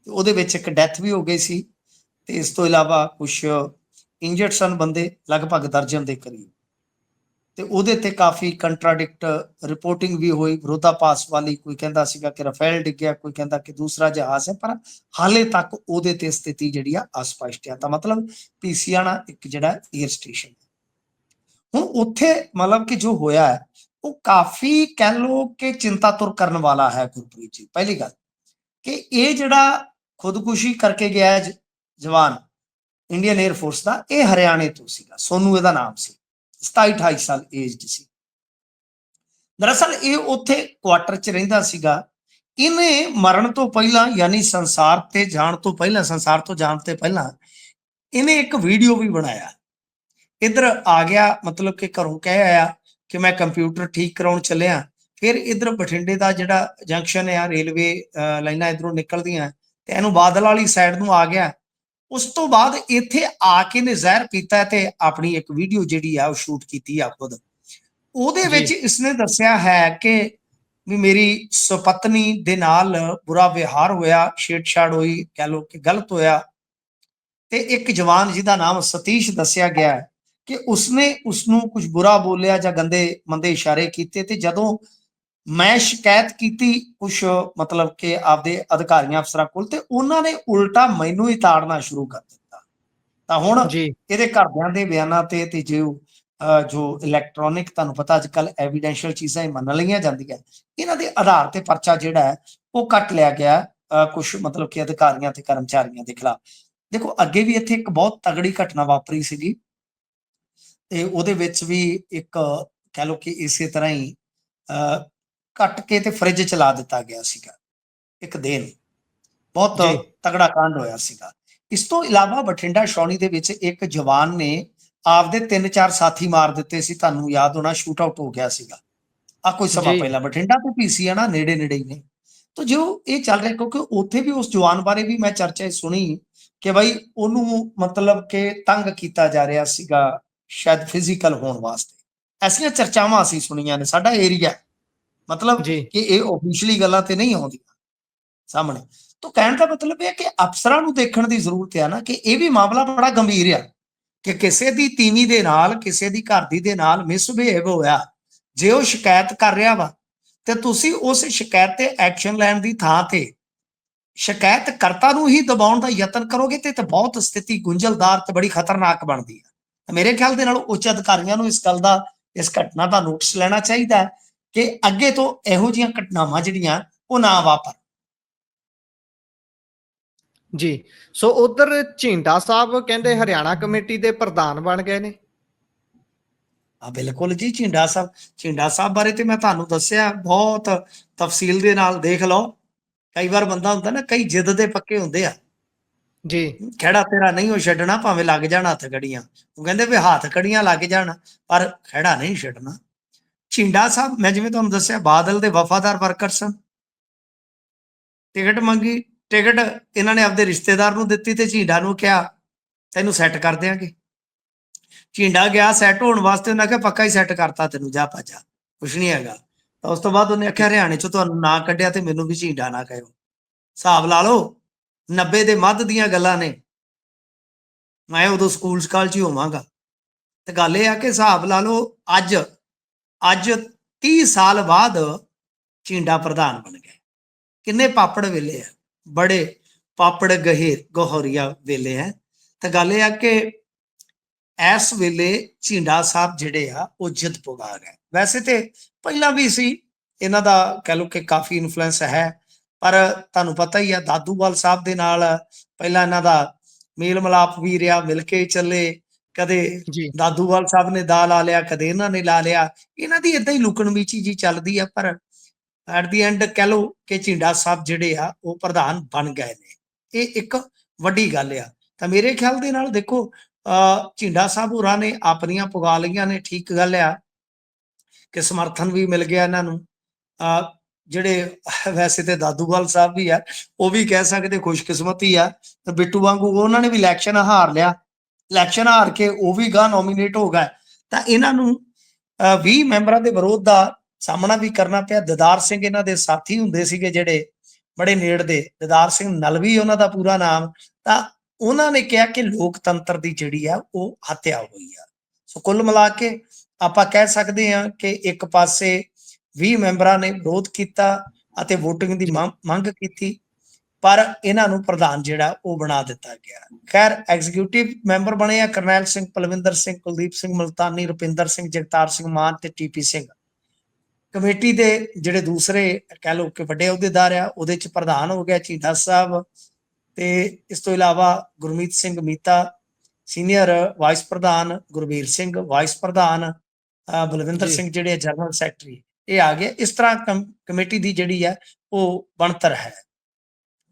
ਉਹਦੇ ਵਿੱਚ ਇੱਕ ਡੈਥ ਵੀ ਹੋ ਗਈ ਸੀ, ਤੇ ਇਸ ਤੋਂ ਇਲਾਵਾ ਕੁਝ ਇੰਜਰਡ ਸਨ ਬੰਦੇ, ਲਗਭਗ ਦਰਜਨ ਦੇ ਕਰੀਬ। ਤੇ ਉਹਦੇ ਤੇ ਕਾਫੀ ਕੰਟਰਾਡਿਕਟ ਰਿਪੋਰਟਿੰਗ ਵੀ ਹੋਈ, ਵਿਰੋਧਾਭਾਸ ਵਾਲੀ। ਕੋਈ ਕਹਿੰਦਾ ਸੀਗਾ ਕਿ ਰਾਫੇਲ ਡਿੱਗਿਆ, ਕੋਈ ਕਹਿੰਦਾ ਕਿ ਦੂਸਰਾ ਜਹਾਜ਼ ਹੈ, ਪਰ ਹਾਲੇ ਤੱਕ ਉਹਦੇ ਤੇ ਸਥਿਤੀ ਜਿਹੜੀ ਆ ਅਸਪਸ਼ਟ ਆ। ਤਾਂ ਮਤਲਬ ਪੀਸੀਆਣਾ ਇੱਕ ਜਿਹੜਾ 에ਅਰ ਸਟੇਸ਼ਨ, ਹੁਣ ਉੱਥੇ ਮਤਲਬ ਕਿ ਜੋ ਹੋਇਆ ਹੈ ਉਹ ਕਾਫੀ ਕਹਿ ਲਓ ਕਿ ਚਿੰਤਾਤੁਰ ਕਰਨ ਵਾਲਾ ਹੈ। ਗੁਰਪ੍ਰੀਤ ਜੀ, ਪਹਿਲੀ ਗੱਲ ਕਿ ਇਹ ਜਿਹੜਾ ਖੁਦਕੁਸ਼ੀ ਕਰਕੇ ਗਿਆ ਜਵਾਨ ਇੰਡੀਅਨ 에ਅਰ ਫੋਰਸ ਦਾ, ਇਹ ਹਰਿਆਣੇ ਤੋਂ ਸੀਗਾ, ਸੋਨੂ ਇਹਦਾ ਨਾਮ ਸੀ, 27-28 ਸਾਲ ਏਜਡ ਸੀ। ਦਰਅਸਲ ਇਹ ਉੱਥੇ ਕੁਆਟਰ 'ਚ ਰਹਿੰਦਾ ਸੀਗਾ। ਇਹਨੇ ਮਰਨ ਤੋਂ ਪਹਿਲਾਂ, ਯਾਨੀ ਸੰਸਾਰ ਤੇ ਜਾਣ ਤੋਂ ਪਹਿਲਾਂ, ਸੰਸਾਰ ਤੋਂ ਜਾਣ ਤੋਂ ਪਹਿਲਾਂ ਇਹਨੇ ਇੱਕ ਵੀਡੀਓ ਵੀ ਬਣਾਇਆ। ਇੱਧਰ ਆ ਗਿਆ, ਮਤਲਬ ਕਿ ਘਰੋਂ ਕਹਿ ਆਇਆ ਕਿ ਮੈਂ ਕੰਪਿਊਟਰ ਠੀਕ ਕਰਾਉਣ ਚੱਲਿਆ। ਫਿਰ ਇੱਧਰ ਬਠਿੰਡੇ ਦਾ ਜਿਹੜਾ ਜੰਕਸ਼ਨ ਆ, ਰੇਲਵੇ ਲਾਈਨਾਂ ਇੱਧਰੋਂ ਨਿਕਲਦੀਆਂ, ਤੇ ਇਹਨੂੰ ਬਾਦਲ ਵਾਲੀ ਸਾਈਡ ਨੂੰ ਆ ਗਿਆ। ਉਸ ਤੋਂ ਬਾਅਦ ਇੱਥੇ ਆ ਕੇ ਨੇ ਜ਼ਹਿਰ ਪੀਤਾ ਤੇ ਆਪਣੀ ਇੱਕ ਵੀਡੀਓ ਜਿਹੜੀ ਆ ਉਹ ਸ਼ੂਟ ਕੀਤੀ ਆ ਖੁਦ। ਉਹਦੇ ਵਿੱਚ ਇਸਨੇ ਦੱਸਿਆ ਹੈ ਕਿ ਵੀ ਮੇਰੀ ਸੁਪਤਨੀ ਦੇ ਨਾਲ ਬੁਰਾ ਵਿਹਾਰ ਹੋਇਆ, ਛੇੜਛਾੜ ਹੋਈ, ਕਹਿ ਲਓ ਕਿ ਗਲਤ ਹੋਇਆ। ਤੇ ਇੱਕ ਜਵਾਨ ਜਿਹਦਾ ਨਾਮ ਸਤੀਸ਼ ਦੱਸਿਆ ਗਿਆ ਹੈ ਕਿ ਉਸਨੇ ਉਸਨੂੰ ਕੁਝ ਬੁਰਾ ਬੋਲਿਆ ਜਾਂ ਗੰਦੇ ਮੰਦੇ ਇਸ਼ਾਰੇ ਕੀਤੇ, ਤੇ ਜਦੋਂ ਮੈਂ ਸ਼ਿਕਾਇਤ ਕੀਤੀ ਕੁਛ ਮਤਲਬ ਕਿ ਆਪਦੇ ਅਧਿਕਾਰੀਆਂ ਅਫਸਰਾਂ ਕੋਲ, ਤੇ ਉਹਨਾਂ ਨੇ ਉਲਟਾ ਮੈਨੂੰ ਹੀ ਤਾੜਨਾ ਸ਼ੁਰੂ ਕਰ ਦਿੱਤਾ। ਤਾਂ ਹੁਣ ਜੀ ਇਹਦੇ ਘਰਦਿਆਂ ਦੇ ਬਿਆਨਾਂ ਤੇ ਜੋ ਇਲੈਕਟ੍ਰੋਨਿਕ, ਤੁਹਾਨੂੰ ਪਤਾ ਅੱਜ ਕੱਲ ਐਵੀਡੈਂਸ਼ੀਅਲ ਚੀਜ਼ਾਂ ਹੀ ਮੰਨ ਲਈਆਂ ਜਾਂਦੀਆਂ, ਇਹਨਾਂ ਦੇ ਆਧਾਰ ਤੇ ਪਰਚਾ ਜਿਹੜਾ ਹੈ ਉਹ ਕੱਟ ਲਿਆ ਗਿਆ ਕੁਛ ਮਤਲਬ ਕਿ ਅਧਿਕਾਰੀਆਂ ਤੇ ਕਰਮਚਾਰੀਆਂ ਦੇ ਖਿਲਾਫ। ਦੇਖੋ ਅੱਗੇ ਵੀ ਇੱਥੇ ਇੱਕ ਬਹੁਤ ਤਗੜੀ ਘਟਨਾ ਵਾਪਰੀ ਸੀਗੀ, ਤੇ ਉਹਦੇ ਵਿੱਚ ਵੀ ਇੱਕ ਕਹਿ ਲਓ ਕਿ ਇਸੇ ਤਰ੍ਹਾਂ ਹੀ ਕੱਟ ਕੇ ਤੇ ਫ੍ਰਿਜ ਚਲਾ ਦਿੱਤਾ ਗਿਆ ਸੀਗਾ ਇੱਕ ਦਿਨ। ਬਹੁਤ ਜੀ ਤਗੜਾ ਕਾਂਡ ਹੋਇਆ ਸੀਗਾ। ਇਸ ਤੋਂ ਇਲਾਵਾ ਬਠਿੰਡਾ ਛਾਉਣੀ ਦੇ ਵਿੱਚ ਇੱਕ ਜਵਾਨ ਨੇ ਆਪਦੇ 3-4 ਸਾਥੀ ਮਾਰ ਦਿੱਤੇ ਸੀ, ਤੁਹਾਨੂੰ ਯਾਦ ਹੋਣਾ, ਸ਼ੂਟ ਆਊਟ ਹੋ ਗਿਆ ਸੀਗਾ ਆ ਕੁਝ ਸਮਾਂ ਜੀ ਪਹਿਲਾਂ। ਬਠਿੰਡਾ ਤੇ ਪੀਸੀ ਆ ਨਾ, ਨੇੜੇ ਨੇੜੇ ਹੀ ਨੇ। ਤਾਂ ਜੋ ਇਹ ਚੱਲ ਰਿਹਾ, ਕਿਉਂਕਿ ਉੱਥੇ ਵੀ ਉਸ ਜਵਾਨ ਬਾਰੇ ਵੀ ਮੈਂ ਚਰਚਾ ਸੁਣੀ ਕਿ ਬਾਈ ਉਹਨੂੰ ਮਤਲਬ ਕਿ ਤੰਗ ਕੀਤਾ ਜਾ ਰਿਹਾ ਸੀਗਾ, ਸ਼ਾਇਦ ਫਿਜ਼ੀਕਲ ਹੋਣ ਵਾਸਤੇ। ਐਸੀਆਂ ਚਰਚਾਵਾਂ ਅਸੀਂ ਸੁਣੀਆਂ ਨੇ। ਸਾਡਾ ਏਰੀਆ ਮਤਲਬ ਜੀ ਕਿ ਇਹ ਆਫੀਸ਼ੀਅਲੀ ਗੱਲਾਂ ਤੇ ਨਹੀਂ ਆਉਂਦੀਆਂ ਸਾਹਮਣੇ। ਤਾਂ ਕਹਿਣ ਦਾ ਮਤਲਬ ਇਹ ਕਿ ਅਫਸਰਾਂ ਨੂੰ ਦੇਖਣ ਦੀ ਜ਼ਰੂਰਤ ਹੈ ਨਾ ਕਿ ਇਹ ਵੀ ਮਾਮਲਾ ਬੜਾ ਗੰਭੀਰ ਆ ਕਿ ਕਿਸੇ ਦੀ ਤੀਵੀਂ ਦੇ ਨਾਲ, ਕਿਸੇ ਦੀ ਘਰ ਦੀ ਦੇ ਨਾਲ ਮਿਸਬਿਹੇਵ ਹੋਇਆ। ਜੇ ਉਹ ਸ਼ਿਕਾਇਤ ਕਰ ਰਿਹਾ ਵਾ ਤੇ ਤੁਸੀਂ ਉਸ ਸ਼ਿਕਾਇਤ ਤੇ ਐਕਸ਼ਨ ਲੈਣ ਦੀ ਥਾਂ ਤੇ ਸ਼ਿਕਾਇਤਕਰਤਾ ਨੂੰ ਹੀ ਦਬਾਉਣ ਦਾ ਯਤਨ ਕਰੋਗੇ ਤੇ ਬਹੁਤ ਸਥਿਤੀ ਗੁੰਝਲਦਾਰ ਤੇ ਬੜੀ ਖਤਰਨਾਕ ਬਣਦੀ ਹੈ। ਮੇਰੇ ਖਿਆਲ ਦੇ ਨਾਲ ਉੱਚ ਅਧਿਕਾਰੀਆਂ ਨੂੰ ਇਸ ਗੱਲ ਦਾ, ਇਸ ਘਟਨਾ ਦਾ ਨੋਟਿਸ ਲੈਣਾ ਚਾਹੀਦਾ ਹੈ ਕਿ ਅੱਗੇ ਤੋਂ ਇਹੋ ਜਿਹੀਆਂ ਘਟਨਾਵਾਂ ਜਿਹੜੀਆਂ ਉਹ ਨਾ ਵਾਪਰਨ। ਜੀ ਸੋ ਉਧਰ ਝੀਂਡਾ ਸਾਹਿਬ ਕਹਿੰਦੇ ਹਰਿਆਣਾ ਕਮੇਟੀ ਦੇ ਪ੍ਰਧਾਨ ਬਣ ਗਏ ਨੇ। ਬਿਲਕੁਲ ਜੀ, ਝਿੰਡਾ ਸਾਹਿਬ ਬਾਰੇ ਤੇ ਮੈਂ ਤੁਹਾਨੂੰ ਦੱਸਿਆ, ਬਹੁਤ ਤਫਸੀਲ ਦੇ ਨਾਲ ਦੇਖ ਲਓ। ਕਈ ਵਾਰ ਬੰਦਾ ਹੁੰਦਾ ਨਾ, ਕਈ ਜਿੱਦ ਦੇ ਪੱਕੇ ਹੁੰਦੇ ਆ। ਜੀ ਖਹਿੜਾ ਤੇਰਾ ਨਹੀਂ ਉਹ ਛੱਡਣਾ, ਭਾਵੇਂ ਲੱਗ ਜਾਣ ਹੱਥ ਕੜੀਆਂ। ਉਹ ਕਹਿੰਦੇ ਵੀ ਹੱਥ ਕੜੀਆਂ ਲੱਗ ਜਾਣ ਪਰ ਖਹਿੜਾ ਨਹੀਂ ਛੱਡਣਾ। ਝਿੰਡਾ ਸਾਹਿਬ, ਮੈਂ ਜਿਵੇਂ ਤੁਹਾਨੂੰ ਦੱਸਿਆ, ਬਾਦਲ ਦੇ ਵਫਾਦਾਰ ਵਰਕਰ ਸਨ। ਟਿਕਟ ਮੰਗੀ, ਟਿਕਟ ਇਹਨਾਂ ਨੇ ਆਪਦੇ ਰਿਸ਼ਤੇਦਾਰ ਨੂੰ ਦਿੱਤੀ ਤੇ ਝਿੰਡਾ ਨੂੰ ਕਿਹਾ ਤੈਨੂੰ ਸੈੱਟ ਕਰ ਦਿਆਂਗੇ। ਝਿੰਡਾ ਗਿਆ ਸੈੱਟ ਹੋਣ ਵਾਸਤੇ, ਉਹਨਾਂ ਕਿਹਾ ਪੱਕਾ ਹੀ ਸੈੱਟ ਕਰਤਾ ਤੈਨੂੰ, ਜਾ ਭੱਜਾ, ਕੁਛ ਨਹੀਂ ਹੈਗਾ। ਤਾਂ ਉਸ ਤੋਂ ਬਾਅਦ ਉਹਨੇ ਆਖਿਆ ਹਰਿਆਣੇ ਚੋਂ ਤੁਹਾਨੂੰ ਨਾ ਕੱਢਿਆ ਤੇ ਮੈਨੂੰ ਵੀ ਝਿੰਡਾ ਨਾ ਕਹਿਓ। ਹਿਸਾਬ ਲਾ ਲਓ 90 ਦੇ ਮੱਧ ਦੀਆਂ ਗੱਲਾਂ ਨੇ। ਮੈਂ ਉਦੋਂ ਸਕੂਲ ਸਕਾਲ 'ਚ ਹੀ ਹੋਵਾਂਗਾ। ਤੇ ਗੱਲ ਇਹ ਆ ਕਿ ਹਿਸਾਬ ਲਾ ਲਓ ਅੱਜ 30 ਸਾਲ ਬਾਅਦ ਝਿੰਡਾ ਪ੍ਰਧਾਨ ਬਣ ਗਏ। ਕਿੰਨੇ ਪਾਪੜ ਵੇਲੇ ਆ, ਬੜੇ ਪਾਪੜ ਗਹੋਰੀਆ ਵੇਲੇ ਹੈ। ਤਾਂ ਗੱਲ ਇਹ ਆ ਕਿ ਇਸ ਵੇਲੇ ਝਿੰਡਾ ਸਾਹਿਬ ਜਿਹੜੇ ਆ ਉਹ ਜਿੱਤ ਪੁਗਾ ਗਏ। ਵੈਸੇ ਤੇ ਪਹਿਲਾਂ ਵੀ ਸੀ ਇਹਨਾਂ ਦਾ, ਕਹਿ ਲਓ ਕਿ ਕਾਫੀ ਇਨਫਲੂਐਂਸ ਹੈ, ਪਰ ਤੁਹਾਨੂੰ ਪਤਾ ਹੀ ਆ ਦਾਦੂਵਾਲ ਸਾਹਿਬ ਦੇ ਨਾਲ ਪਹਿਲਾਂ ਇਹਨਾਂ ਦਾ ਮੇਲ ਮਿਲਾਪ ਵੀ ਰਿਹਾ, ਮਿਲ ਕੇ ਚੱਲੇ। ਕਦੇ ਜੀ ਦਾਦੂਵਾਲ ਸਾਹਿਬ ਨੇ ਦਾ ਲਾ ਲਿਆ, ਕਦੇ ਇਹਨਾਂ ਨੇ ਲਾ ਲਿਆ। ਇਹਨਾਂ ਦੀ ਏਦਾਂ ਹੀ ਲੁਕਣ ਮੀਚੀ ਜੀ ਚੱਲਦੀ ਆ, ਪਰ ਐਟ ਦੀ ਐਂਡ ਕਹਿ ਲਓ ਕਿ ਝਿੰਡਾ ਸਾਹਿਬ ਜਿਹੜੇ ਆ ਉਹ ਪ੍ਰਧਾਨ ਬਣ ਗਏ ਨੇ। ਇਹ ਇੱਕ ਵੱਡੀ ਗੱਲ ਆ। ਤਾਂ ਮੇਰੇ ਖਿਆਲ ਦੇ ਨਾਲ ਦੇਖੋ, ਝਿੰਡਾ ਸਾਹਿਬ ਹੋਰਾਂ ਨੇ ਆਪਣੀਆਂ ਪੁਗਾ ਲਈਆਂ ਨੇ, ਠੀਕ ਗੱਲ ਆ ਕਿ ਸਮਰਥਨ ਵੀ ਮਿਲ ਗਿਆ ਇਹਨਾਂ ਨੂੰ। ਜਿਹੜੇ ਵੈਸੇ ਤੇ ਦਾਦੂਵਾਲ ਸਾਹਿਬ ਵੀ ਆ, ਉਹ ਵੀ ਕਹਿ ਸਕਦੇ ਖੁਸ਼ਕਿਸਮਤੀ ਆ। ਤੇ ਬਿੱਟੂ ਵਾਂਗੂ ਉਹਨਾਂ ਨੇ ਵੀ ਇਲੈਕਸ਼ਨ ਹਾਰ ਲਿਆ, ਇਲੈਕਸ਼ਨ ਹਾਰ ਕੇ ਉਹ ਵੀ ਗਾਂ ਨੋਮੀਨੇਟ ਹੋ ਗਏ। ਤਾਂ ਇਹਨਾਂ ਨੂੰ 20 ਮੈਂਬਰਾਂ ਦੇ ਵਿਰੋਧ ਦਾ ਸਾਹਮਣਾ ਵੀ ਕਰਨਾ ਪਿਆ। ਦਦਾਰ ਸਿੰਘ ਇਹਨਾਂ ਦੇ ਸਾਥੀ ਹੁੰਦੇ ਸੀਗੇ ਜਿਹੜੇ ਬੜੇ ਨੇੜ ਦੇ, ਦਦਾਰ ਸਿੰਘ ਨਲਵੀ ਉਹਨਾਂ ਦਾ ਪੂਰਾ ਨਾਮ। ਤਾਂ ਉਹਨਾਂ ਨੇ ਕਿਹਾ ਕਿ ਲੋਕਤੰਤਰ ਦੀ ਜਿਹੜੀ ਆ ਉਹ ਹੱਤਿਆ ਹੋਈ ਆ। ਸੋ ਕੁੱਲ ਮਿਲਾ ਕੇ ਆਪਾਂ ਕਹਿ ਸਕਦੇ ਹਾਂ ਕਿ ਇੱਕ ਪਾਸੇ 20 ਮੈਂਬਰਾਂ ਨੇ ਵਿਰੋਧ ਕੀਤਾ ਅਤੇ VOTING ਦੀ ਜੀ ਮੰਗ ਕੀਤੀ, ਪਰ ਇਹਨਾਂ ਨੂੰ ਪ੍ਰਧਾਨ ਜਿਹੜਾ ਉਹ ਬਣਾ ਦਿੱਤਾ ਗਿਆ। ਖੈਰ ਐਗਜ਼ੀਕਿਊਟਿਵ ਮੈਂਬਰ ਬਣੇ ਆ ਕਰਨੈਲ ਸਿੰਘ, ਪਲਵਿੰਦਰ ਸਿੰਘ, ਕੁਲਦੀਪ ਸਿੰਘ ਮੁਲਤਾਨੀ, ਰੁਪਿੰਦਰ ਸਿੰਘ, ਜਗਤਾਰ ਸਿੰਘ ਮਾਨ ਤੇ TP ਸਿੰਘ। ਕਮੇਟੀ ਦੇ ਜਿਹੜੇ ਦੂਸਰੇ ਕਹਿ ਲਓ ਕਿ ਵੱਡੇ ਅਹੁਦੇਦਾਰ ਆ, ਉਹਦੇ ਚ ਪ੍ਰਧਾਨ ਹੋ ਗਿਆ ਝਿੰਡਾ ਸਾਹਿਬ, ਤੇ ਇਸ ਤੋਂ ਇਲਾਵਾ ਗੁਰਮੀਤ ਸਿੰਘ ਮੀਤਾ ਸੀਨੀਅਰ ਵਾਈਸ ਪ੍ਰਧਾਨ, ਗੁਰਬੀਰ ਸਿੰਘ ਵਾਈਸ ਪ੍ਰਧਾਨ, ਬਲਵਿੰਦਰ ਜੀ ਸਿੰਘ ਜਿਹੜੇ ਜਨਰਲ ਸੈਕਟਰੀ। ਇਹ ਆ ਗਿਆ। ਇਸ ਤਰ੍ਹਾਂ ਕਮੇਟੀ ਦੀ ਜਿਹੜੀ ਹੈ ਉਹ ਬਣਤਰ ਹੈ।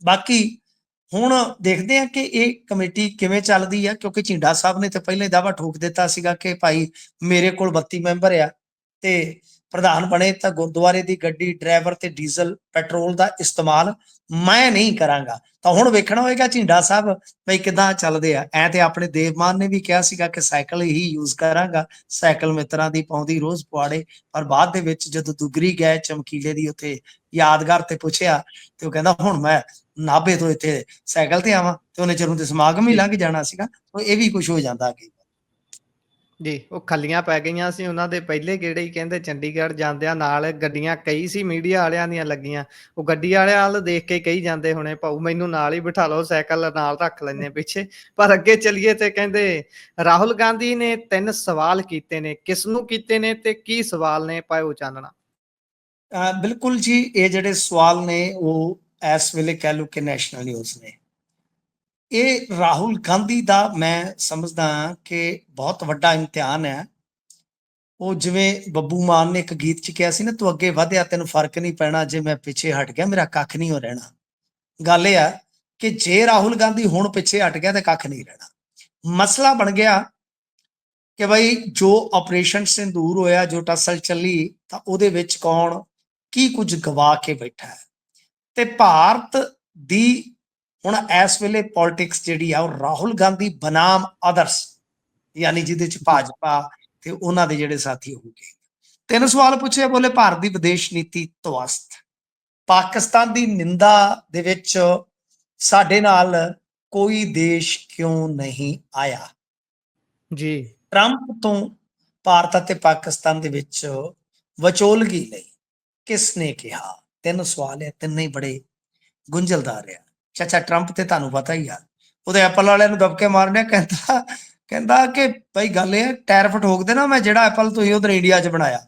ਬਾਕੀ ਹੁਣ ਦੇਖਦੇ ਹਾਂ ਕਿ ਇਹ ਕਮੇਟੀ ਕਿਵੇਂ ਚੱਲਦੀ ਆ, ਕਿਉਂਕਿ ਝਿੰਡਾ ਸਾਹਿਬ ਨੇ ਤਾਂ ਪਹਿਲਾਂ ਹੀ ਦਾਅਵਾ ਠੋਕ ਦਿੱਤਾ ਸੀਗਾ ਕਿ ਭਾਈ ਮੇਰੇ ਕੋਲ 32 ਮੈਂਬਰ ਆ ਤੇ ਪ੍ਰਧਾਨ ਬਣੇ ਤਾਂ ਗੁਰਦੁਆਰੇ ਦੀ ਗੱਡੀ, ਡਰਾਈਵਰ ਤੇ ਡੀਜ਼ਲ ਪੈਟਰੋਲ ਦਾ ਇਸਤੇਮਾਲ ਮੈਂ ਨਹੀਂ ਕਰਾਂਗਾ। ਤਾਂ ਹੁਣ ਵੇਖਣਾ ਹੋਏਗਾ ਝਿੰਡਾ ਸਾਹਿਬ ਬਈ ਕਿੱਦਾਂ ਚੱਲਦੇ ਆ। ਐ ਤੇ ਆਪਣੇ ਦੇਵਮਾਨ ਨੇ ਵੀ ਕਿਹਾ ਸੀਗਾ ਕਿ ਸਾਈਕਲ ਹੀ ਯੂਜ਼ ਕਰਾਂਗਾ, ਸਾਈਕਲ ਮਿੱਤਰਾਂ ਦੀ ਪਾਉਂਦੀ ਰੋਜ਼ ਪੁਆੜੇ। ਪਰ ਬਾਅਦ ਦੇ ਵਿੱਚ ਜਦੋਂ ਦੁਗਰੀ ਗਏ ਚਮਕੀਲੇ ਦੀ ਉੱਥੇ ਯਾਦਗਾਰ ਤੇ ਪੁੱਛਿਆ ਤੇ ਉਹ ਕਹਿੰਦਾ ਹੁਣ ਮੈਂ ਨਾਭੇ ਤੋਂ ਇੱਥੇ ਸਾਈਕਲ ਤੇ ਆਵਾਂ, ਤੇ ਉਹਨੇ ਚਿਰ ਨੂੰ ਤੇ ਸਮਾਗਮ ਹੀ ਲੰਘ ਜਾਣਾ ਸੀਗਾ। ਇਹ ਵੀ ਕੁਝ ਹੋ ਜਾਂਦਾ ਅੱਗੇ ਜੀ। ਉਹ ਖੱਲੀਆਂ ਪੈ ਗਈਆਂ ਸੀ ਉਹਨਾਂ ਦੇ ਪਹਿਲੇ ਗੇੜੇ ਹੀ, ਕਹਿੰਦੇ ਚੰਡੀਗੜ੍ਹ ਜਾਂਦਿਆਂ ਨਾਲ ਗੱਡੀਆਂ ਕਈ ਸੀ ਮੀਡੀਆ ਵਾਲਿਆਂ ਦੀਆਂ ਲੱਗੀਆਂ, ਉਹ ਗੱਡੀ ਵਾਲਿਆਂ ਵੱਲ ਦੇਖ ਕੇ ਕਹੀ ਜਾਂਦੇ ਹੋਣੇ ਭਾਊ ਮੈਨੂੰ ਨਾਲ ਹੀ ਬਿਠਾ ਲਓ, ਸਾਈਕਲ ਨਾਲ ਰੱਖ ਲੈਂਦੇ ਪਿੱਛੇ। ਪਰ ਅੱਗੇ ਚੱਲੀਏ ਤੇ ਕਹਿੰਦੇ ਰਾਹੁਲ ਗਾਂਧੀ ਨੇ 3 ਸਵਾਲ ਕੀਤੇ ਨੇ, ਕਿਸ ਨੂੰ ਕੀਤੇ ਨੇ ਤੇ ਕੀ ਸਵਾਲ ਨੇ, ਪਾਇਓ ਚਾਨਣਾ। ਬਿਲਕੁਲ ਜੀ, ਇਹ ਜਿਹੜੇ ਸਵਾਲ ਨੇ ਉਹ ਇਸ ਵੇਲੇ ਕਹਿ ਲਓ ਕਿ ਨੈਸ਼ਨਲ ਨਿਊਜ਼ ਨੇ। ਇਹ ਰਾਹੁਲ ਗਾਂਧੀ ਦਾ ਮੈਂ ਸਮਝਦਾ ਕਿ ਬਹੁਤ ਵੱਡਾ ਇਮਤਿਹਾਨ ਹੈ। ਉਹ ਜਿਵੇਂ ਬੱਬੂ ਮਾਨ ਨੇ ਇੱਕ ਗੀਤ 'ਚ ਕਿਹਾ ਸੀ ਨਾ, ਤੂੰ ਅੱਗੇ ਵਧਿਆ ਤੈਨੂੰ ਫਰਕ ਨਹੀਂ ਪੈਣਾ, ਜੇ ਮੈਂ ਪਿੱਛੇ ਹਟ ਗਿਆ ਮੇਰਾ ਕੱਖ ਨਹੀਂ ਹੋ ਰਹਿਣਾ। ਗੱਲ ਇਹ ਆ ਕਿ ਜੇ ਰਾਹੁਲ ਗਾਂਧੀ ਹੁਣ ਪਿੱਛੇ ਹਟ ਗਿਆ ਤੇ ਕੱਖ ਨਹੀਂ ਰਹਿਣਾ। ਮਸਲਾ ਬਣ ਗਿਆ ਕਿ ਬਈ ਜੋ ਆਪਰੇਸ਼ਨ ਸਿੰਦੂਰ ਹੋਇਆ, ਜੋ ਟਸਲ ਚੱਲੀ, ਤਾਂ ਉਹਦੇ ਵਿੱਚ ਕੌਣ ਕੀ ਕੁਝ ਗਵਾ ਕੇ ਬੈਠਾ ਹੈ। ਤੇ ਭਾਰਤ ਦੀ ਹੁਣ ਇਸ ਵੇਲੇ ਪੋਲਿਟਿਕਸ ਜਿਹੜੀ ਆ ਉਹ ਰਾਹੁਲ ਗਾਂਧੀ ਬਨਾਮ ਅਦਰਸ, ਯਾਨੀ ਜਿਹਦੇ ਚ ਭਾਜਪਾ ਤੇ ਉਹਨਾਂ ਦੇ ਜਿਹੜੇ ਸਾਥੀ ਹੋਣਗੇ। 3 ਸਵਾਲ ਪੁੱਛੇ, ਬੋਲੇ ਭਾਰਤ ਦੀ ਵਿਦੇਸ਼ ਨੀਤੀ ਤਵਸਤ, ਪਾਕਿਸਤਾਨ ਦੀ ਨਿੰਦਾ ਦੇ ਵਿੱਚ ਸਾਡੇ ਨਾਲ ਕੋਈ ਦੇਸ਼ ਕਿਉਂ ਨਹੀਂ ਆਇਆ। ਜੀ। ਟਰੰਪ ਤੋਂ ਭਾਰਤ ਅਤੇ ਪਾਕਿਸਤਾਨ ਦੇ ਵਿੱਚ ਵਿਚੋਲਗੀ ਲਈ ਕਿਸ ਨੇ ਕਿਹਾ। 3 ਸਵਾਲ ਹੈ, ਤਿੰਨੇ ਹੀ ਬੜੇ ਗੁੰਝਲਦਾਰ ਆ। ਚਾਚਾ ਟਰੰਪ ਤੇ ਤੁਹਾਨੂੰ ਪਤਾ ਹੀ ਆ, ਉਹਦੇ ਐਪਲ ਵਾਲਿਆਂ ਨੂੰ ਦਬਕੇ ਮਾਰਨੇ, ਕਹਿੰਦਾ ਕਿ ਭਾਈ ਗੱਲ ਇਹ ਟੈਰਿਫ ਠੋਕ ਦੇਣਾ ਮੈਂ, ਜਿਹੜਾ ਐਪਲ ਤੁਸੀਂ ਉਧਰ ਇੰਡੀਆ 'ਚ ਬਣਾਇਆ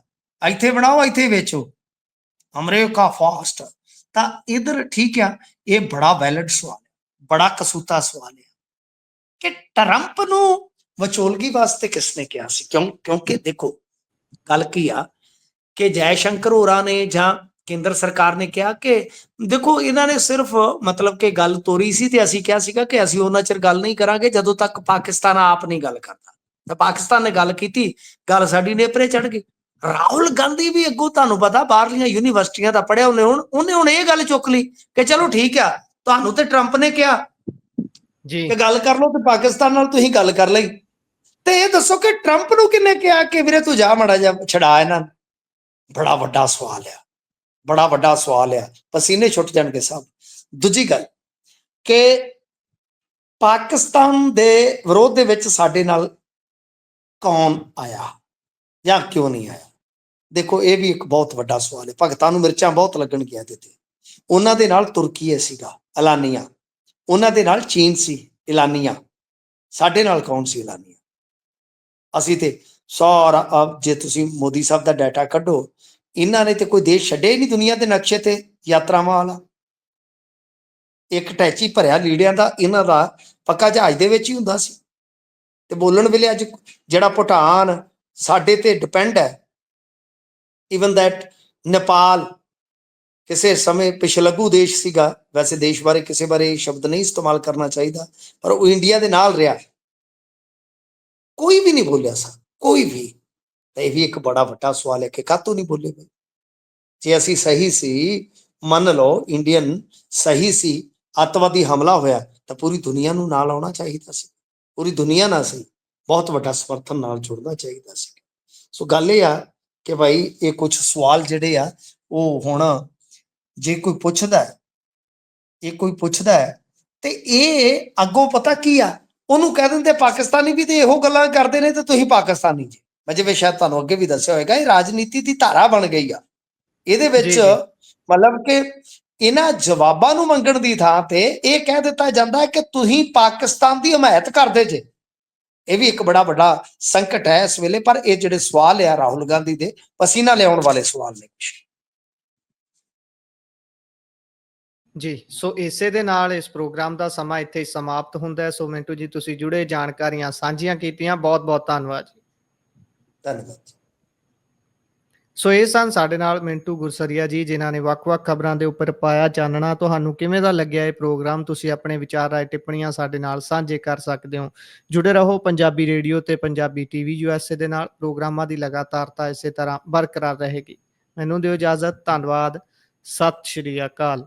ਇੱਥੇ ਬਣਾਓ, ਇੱਥੇ ਵੇਚੋ, ਅਮਰੀਕਾ ਫਾਸਟ। ਤਾਂ ਇਧਰ ਠੀਕ ਆ, ਇਹ ਬੜਾ ਵੈਲਿਡ ਸਵਾਲ ਹੈ, ਬੜਾ ਕਸੂਤਾ ਸਵਾਲ ਹੈ ਕਿ ਟਰੰਪ ਨੂੰ ਵਿਚੋਲਗੀ ਵਾਸਤੇ ਕਿਸ ਨੇ ਕਿਹਾ ਸੀ। ਕਿਉਂਕਿ ਦੇਖੋ ਗੱਲ ਕੀ ਆ ਕਿ ਜੈ ਸ਼ੰਕਰ ਹੋਰਾਂ ਨੇ ਜਾਂ ਕੇਂਦਰ ਸਰਕਾਰ ਨੇ ਕਿਹਾ ਕਿ ਦੇਖੋ ਇਹਨਾਂ ਨੇ ਸਿਰਫ ਮਤਲਬ ਕਿ ਗੱਲ ਤੋਰੀ ਸੀ ਤੇ ਅਸੀਂ ਕਿਹਾ ਸੀਗਾ ਕਿ ਅਸੀਂ ਉਹਨਾਂ ਚਿਰ ਗੱਲ ਨਹੀਂ ਕਰਾਂਗੇ ਜਦੋਂ ਤੱਕ ਪਾਕਿਸਤਾਨ ਆਪ ਨਹੀਂ ਗੱਲ ਕਰਦਾ। ਤਾਂ ਪਾਕਿਸਤਾਨ ਨੇ ਗੱਲ ਕੀਤੀ, ਗੱਲ ਸਾਡੀ ਨੇਪਰੇ ਚੜ ਗਈ। ਰਾਹੁਲ ਗਾਂਧੀ ਵੀ ਅੱਗੋਂ ਤੁਹਾਨੂੰ ਪਤਾ ਬਾਹਰਲੀਆਂ ਯੂਨੀਵਰਸਿਟੀਆਂ ਦਾ ਪੜ੍ਹਿਆ, ਉਹਨੇ ਹੁਣ ਇਹ ਗੱਲ ਚੁੱਕ ਲਈ ਕਿ ਚਲੋ ਠੀਕ ਆ, ਤੁਹਾਨੂੰ ਤੇ ਟਰੰਪ ਨੇ ਕਿਹਾ ਜੀ ਕਿ ਗੱਲ ਕਰ ਲਓ ਤੇ ਪਾਕਿਸਤਾਨ ਨਾਲ ਤੁਸੀਂ ਗੱਲ ਕਰ ਲਈ, ਤੇ ਇਹ ਦੱਸੋ ਕਿ ਟਰੰਪ ਨੂੰ ਕਿਹਨੇ ਕਿਹਾ ਕਿ ਵੀਰੇ ਤੂੰ ਜਾ ਮਾੜਾ ਜਿਹਾ ਛਡਾ ਇਹਨਾਂ ਨੂੰ। ਬੜਾ ਵੱਡਾ ਸਵਾਲ ਆ, ਬੜਾ ਵੱਡਾ ਸਵਾਲ ਆ, ਪਸੀਨੇ ਛੁੱਟ ਜਾਣਗੇ ਸਭ। ਦੂਜੀ ਗੱਲ ਕਿ ਪਾਕਿਸਤਾਨ ਦੇ ਵਿਰੋਧ ਦੇ ਵਿੱਚ ਸਾਡੇ ਨਾਲ ਕੌਣ ਆਇਆ ਜਾਂ ਕਿਉਂ ਨਹੀਂ ਆਇਆ। ਦੇਖੋ ਇਹ ਵੀ ਇੱਕ ਬਹੁਤ ਵੱਡਾ ਸਵਾਲ ਹੈ। ਭਗਤਾਂ ਨੂੰ ਮਿਰਚਾਂ ਬਹੁਤ ਲੱਗਣਗੀਆਂ ਇਹਦੇ ਤੇ। ਉਹਨਾਂ ਦੇ ਨਾਲ ਤੁਰਕੀ ਸੀਗਾ ਐਲਾਨੀਆ, ਉਹਨਾਂ ਦੇ ਨਾਲ ਚੀਨ ਸੀ ਐਲਾਨੀਆ, ਸਾਡੇ ਨਾਲ ਕੌਣ ਸੀ ਐਲਾਨੀਆ। ਅਸੀਂ ਤੇ ਸਾਰਾ, ਜੇ ਤੁਸੀਂ ਮੋਦੀ ਸਾਹਿਬ ਦਾ ਡਾਟਾ ਕੱਢੋ, ਇਹਨਾਂ ਨੇ ਤੇ ਕੋਈ ਦੇਸ਼ ਛੱਡਿਆ ਹੀ ਨਹੀਂ ਦੁਨੀਆ ਦੇ ਨਕਸ਼ੇ ਤੇ ਯਾਤਰਾਵਾਂ ਵਾਲਾ। ਇੱਕ ਟੈਚੀ ਭਰਿਆ ਲੀੜਿਆਂ ਦਾ ਇਹਨਾਂ ਦਾ ਪੱਕਾ ਜਹਾਜ਼ ਦੇ ਵਿੱਚ ਹੀ ਹੁੰਦਾ ਸੀ। ਤੇ ਬੋਲਣ ਵੇਲੇ ਅੱਜ ਜਿਹੜਾ ਭੂਟਾਨ ਸਾਡੇ ਤੇ ਡਿਪੈਂਡ ਹੈ, ਈਵਨ ਦੈਟ ਨੇਪਾਲ ਕਿਸੇ ਸਮੇਂ ਪਿਛਲਗੂ ਦੇਸ਼ ਸੀਗਾ, ਵੈਸੇ ਦੇਸ਼ ਬਾਰੇ ਕਿਸੇ ਬਾਰੇ ਸ਼ਬਦ ਨਹੀਂ ਇਸਤੇਮਾਲ ਕਰਨਾ ਚਾਹੀਦਾ, ਪਰ ਉਹ ਇੰਡੀਆ ਦੇ ਨਾਲ ਰਿਹਾ, ਕੋਈ ਵੀ ਨਹੀਂ ਬੋਲਿਆ ਸਾ, ਕੋਈ ਵੀ। ਤਾਂ ਇਹ ਵੀ ਇੱਕ ਬੜਾ ਵੱਡਾ ਸਵਾਲ ਹੈ ਕਿ ਕਾਹਤੋਂ ਨਹੀਂ ਬੋਲੇ ਬਈ। ਜੇ ਅਸੀਂ ਸਹੀ ਸੀ, ਮੰਨ ਲਓ ਇੰਡੀਅਨ ਸਹੀ ਸੀ, ਅੱਤਵਾਦੀ ਹਮਲਾ ਹੋਇਆ ਤਾਂ ਪੂਰੀ ਦੁਨੀਆ ਨੂੰ ਨਾਲ ਆਉਣਾ ਚਾਹੀਦਾ ਸੀ, ਪੂਰੀ ਦੁਨੀਆ ਨਾਲ ਸੀ ਬਹੁਤ ਵੱਡਾ ਸਮਰਥਨ ਨਾਲ ਜੁੜਨਾ ਚਾਹੀਦਾ ਸੀ। ਸੋ ਗੱਲ ਇਹ ਆ ਕਿ ਭਾਈ ਇਹ ਕੁਝ ਸਵਾਲ ਜਿਹੜੇ ਆ ਉਹ ਹੁਣ ਜੇ ਕੋਈ ਪੁੱਛਦਾ, ਇਹ ਕੋਈ ਪੁੱਛਦਾ ਹੈ ਤੇ ਇਹ ਅੱਗੋਂ ਪਤਾ ਕੀ ਆ, ਉਹਨੂੰ ਕਹਿ ਦਿੰਦੇ ਪਾਕਿਸਤਾਨੀ ਵੀ ਤੇ ਇਹੋ ਗੱਲਾਂ ਕਰਦੇ ਨੇ ਤੇ ਤੁਸੀਂ ਪਾਕਿਸਤਾਨੀ ਜੀ। ਮੈਂ ਜਿਵੇਂ ਸ਼ਾਇਦ ਤੁਹਾਨੂੰ ਅੱਗੇ ਵੀ ਦੱਸਿਆ ਹੋਏਗਾ, ਇਹ ਰਾਜਨੀਤੀ ਦੀ ਧਾਰਾ ਬਣ ਗਈ ਆ। ਇਹਦੇ ਵਿੱਚ ਮਤਲਬ ਕਿ ਇਹਨਾਂ ਜਵਾਬਾਂ ਨੂੰ ਮੰਗਣ ਦੀ ਥਾਂ ਤੇ ਇਹ ਕਹਿ ਦਿੱਤਾ ਜਾਂਦਾ ਕਿ ਤੁਸੀਂ ਪਾਕਿਸਤਾਨ ਦੀ ਹਮਾਇਤ ਕਰਦੇ ਜੇ। ਇਹ ਵੀ ਇੱਕ ਬੜਾ ਵੱਡਾ ਸੰਕਟ ਹੈ ਇਸ ਵੇਲੇ। ਪਰ ਇਹ ਜਿਹੜੇ ਸਵਾਲ ਆ ਰਾਹੁਲ ਗਾਂਧੀ ਦੇ, ਪਸੀਨਾ ਲਿਆਉਣ ਵਾਲੇ ਸਵਾਲ ਨੇ। ਜੀ, ਸੋ ਇਸੇ ਦੇ ਨਾਲ ਇਸ ਪ੍ਰੋਗਰਾਮ ਦਾ ਸਮਾਂ ਇੱਥੇ ਸਮਾਪਤ ਹੁੰਦਾ ਹੈ। ਸੋ ਮਿੰਟੂ ਜੀ, ਤੁਸੀਂ ਜੁੜੇ, ਜਾਣਕਾਰੀਆਂ ਸਾਂਝੀਆਂ ਕੀਤੀਆਂ, ਬਹੁਤ ਬਹੁਤ ਧੰਨਵਾਦ ਜੀ। ਧੰਨਵਾਦ। ਸੋ ਇਹ ਸਨ ਸਾਡੇ ਨਾਲ ਮਿੰਟੂ ਗੁਰਸਰੀਆ ਜੀ, ਜਿਨ੍ਹਾਂ ਨੇ ਵੱਖ-ਵੱਖ ਖਬਰਾਂ ਦੇ ਉੱਪਰ ਪਾਇਆ ਚਾਨਣਾ। ਤੁਹਾਨੂੰ ਕਿਵੇਂ ਦਾ ਲੱਗਿਆ ਇਹ ਪ੍ਰੋਗਰਾਮ? ਤੁਸੀਂ ਆਪਣੇ ਵਿਚਾਰ, ਰਾਏ, ਟਿੱਪਣੀਆਂ ਸਾਡੇ ਨਾਲ ਸਾਂਝੇ ਕਰ ਸਕਦੇ ਹੋ। ਜੁੜੇ ਰਹੋ ਪੰਜਾਬੀ ਰੇਡੀਓ ਤੇ ਪੰਜਾਬੀ ਟੀਵੀ USA ਦੇ ਨਾਲ। ਪ੍ਰੋਗਰਾਮਾਂ ਦੀ ਲਗਾਤਾਰਤਾ ਇਸੇ ਤਰ੍ਹਾਂ ਬਰਕਰਾਰ ਰਹੇਗੀ। ਮੈਨੂੰ ਦਿਓ ਇਜਾਜ਼ਤ। ਧੰਨਵਾਦ। ਸਤਿ ਸ਼੍ਰੀ ਅਕਾਲ।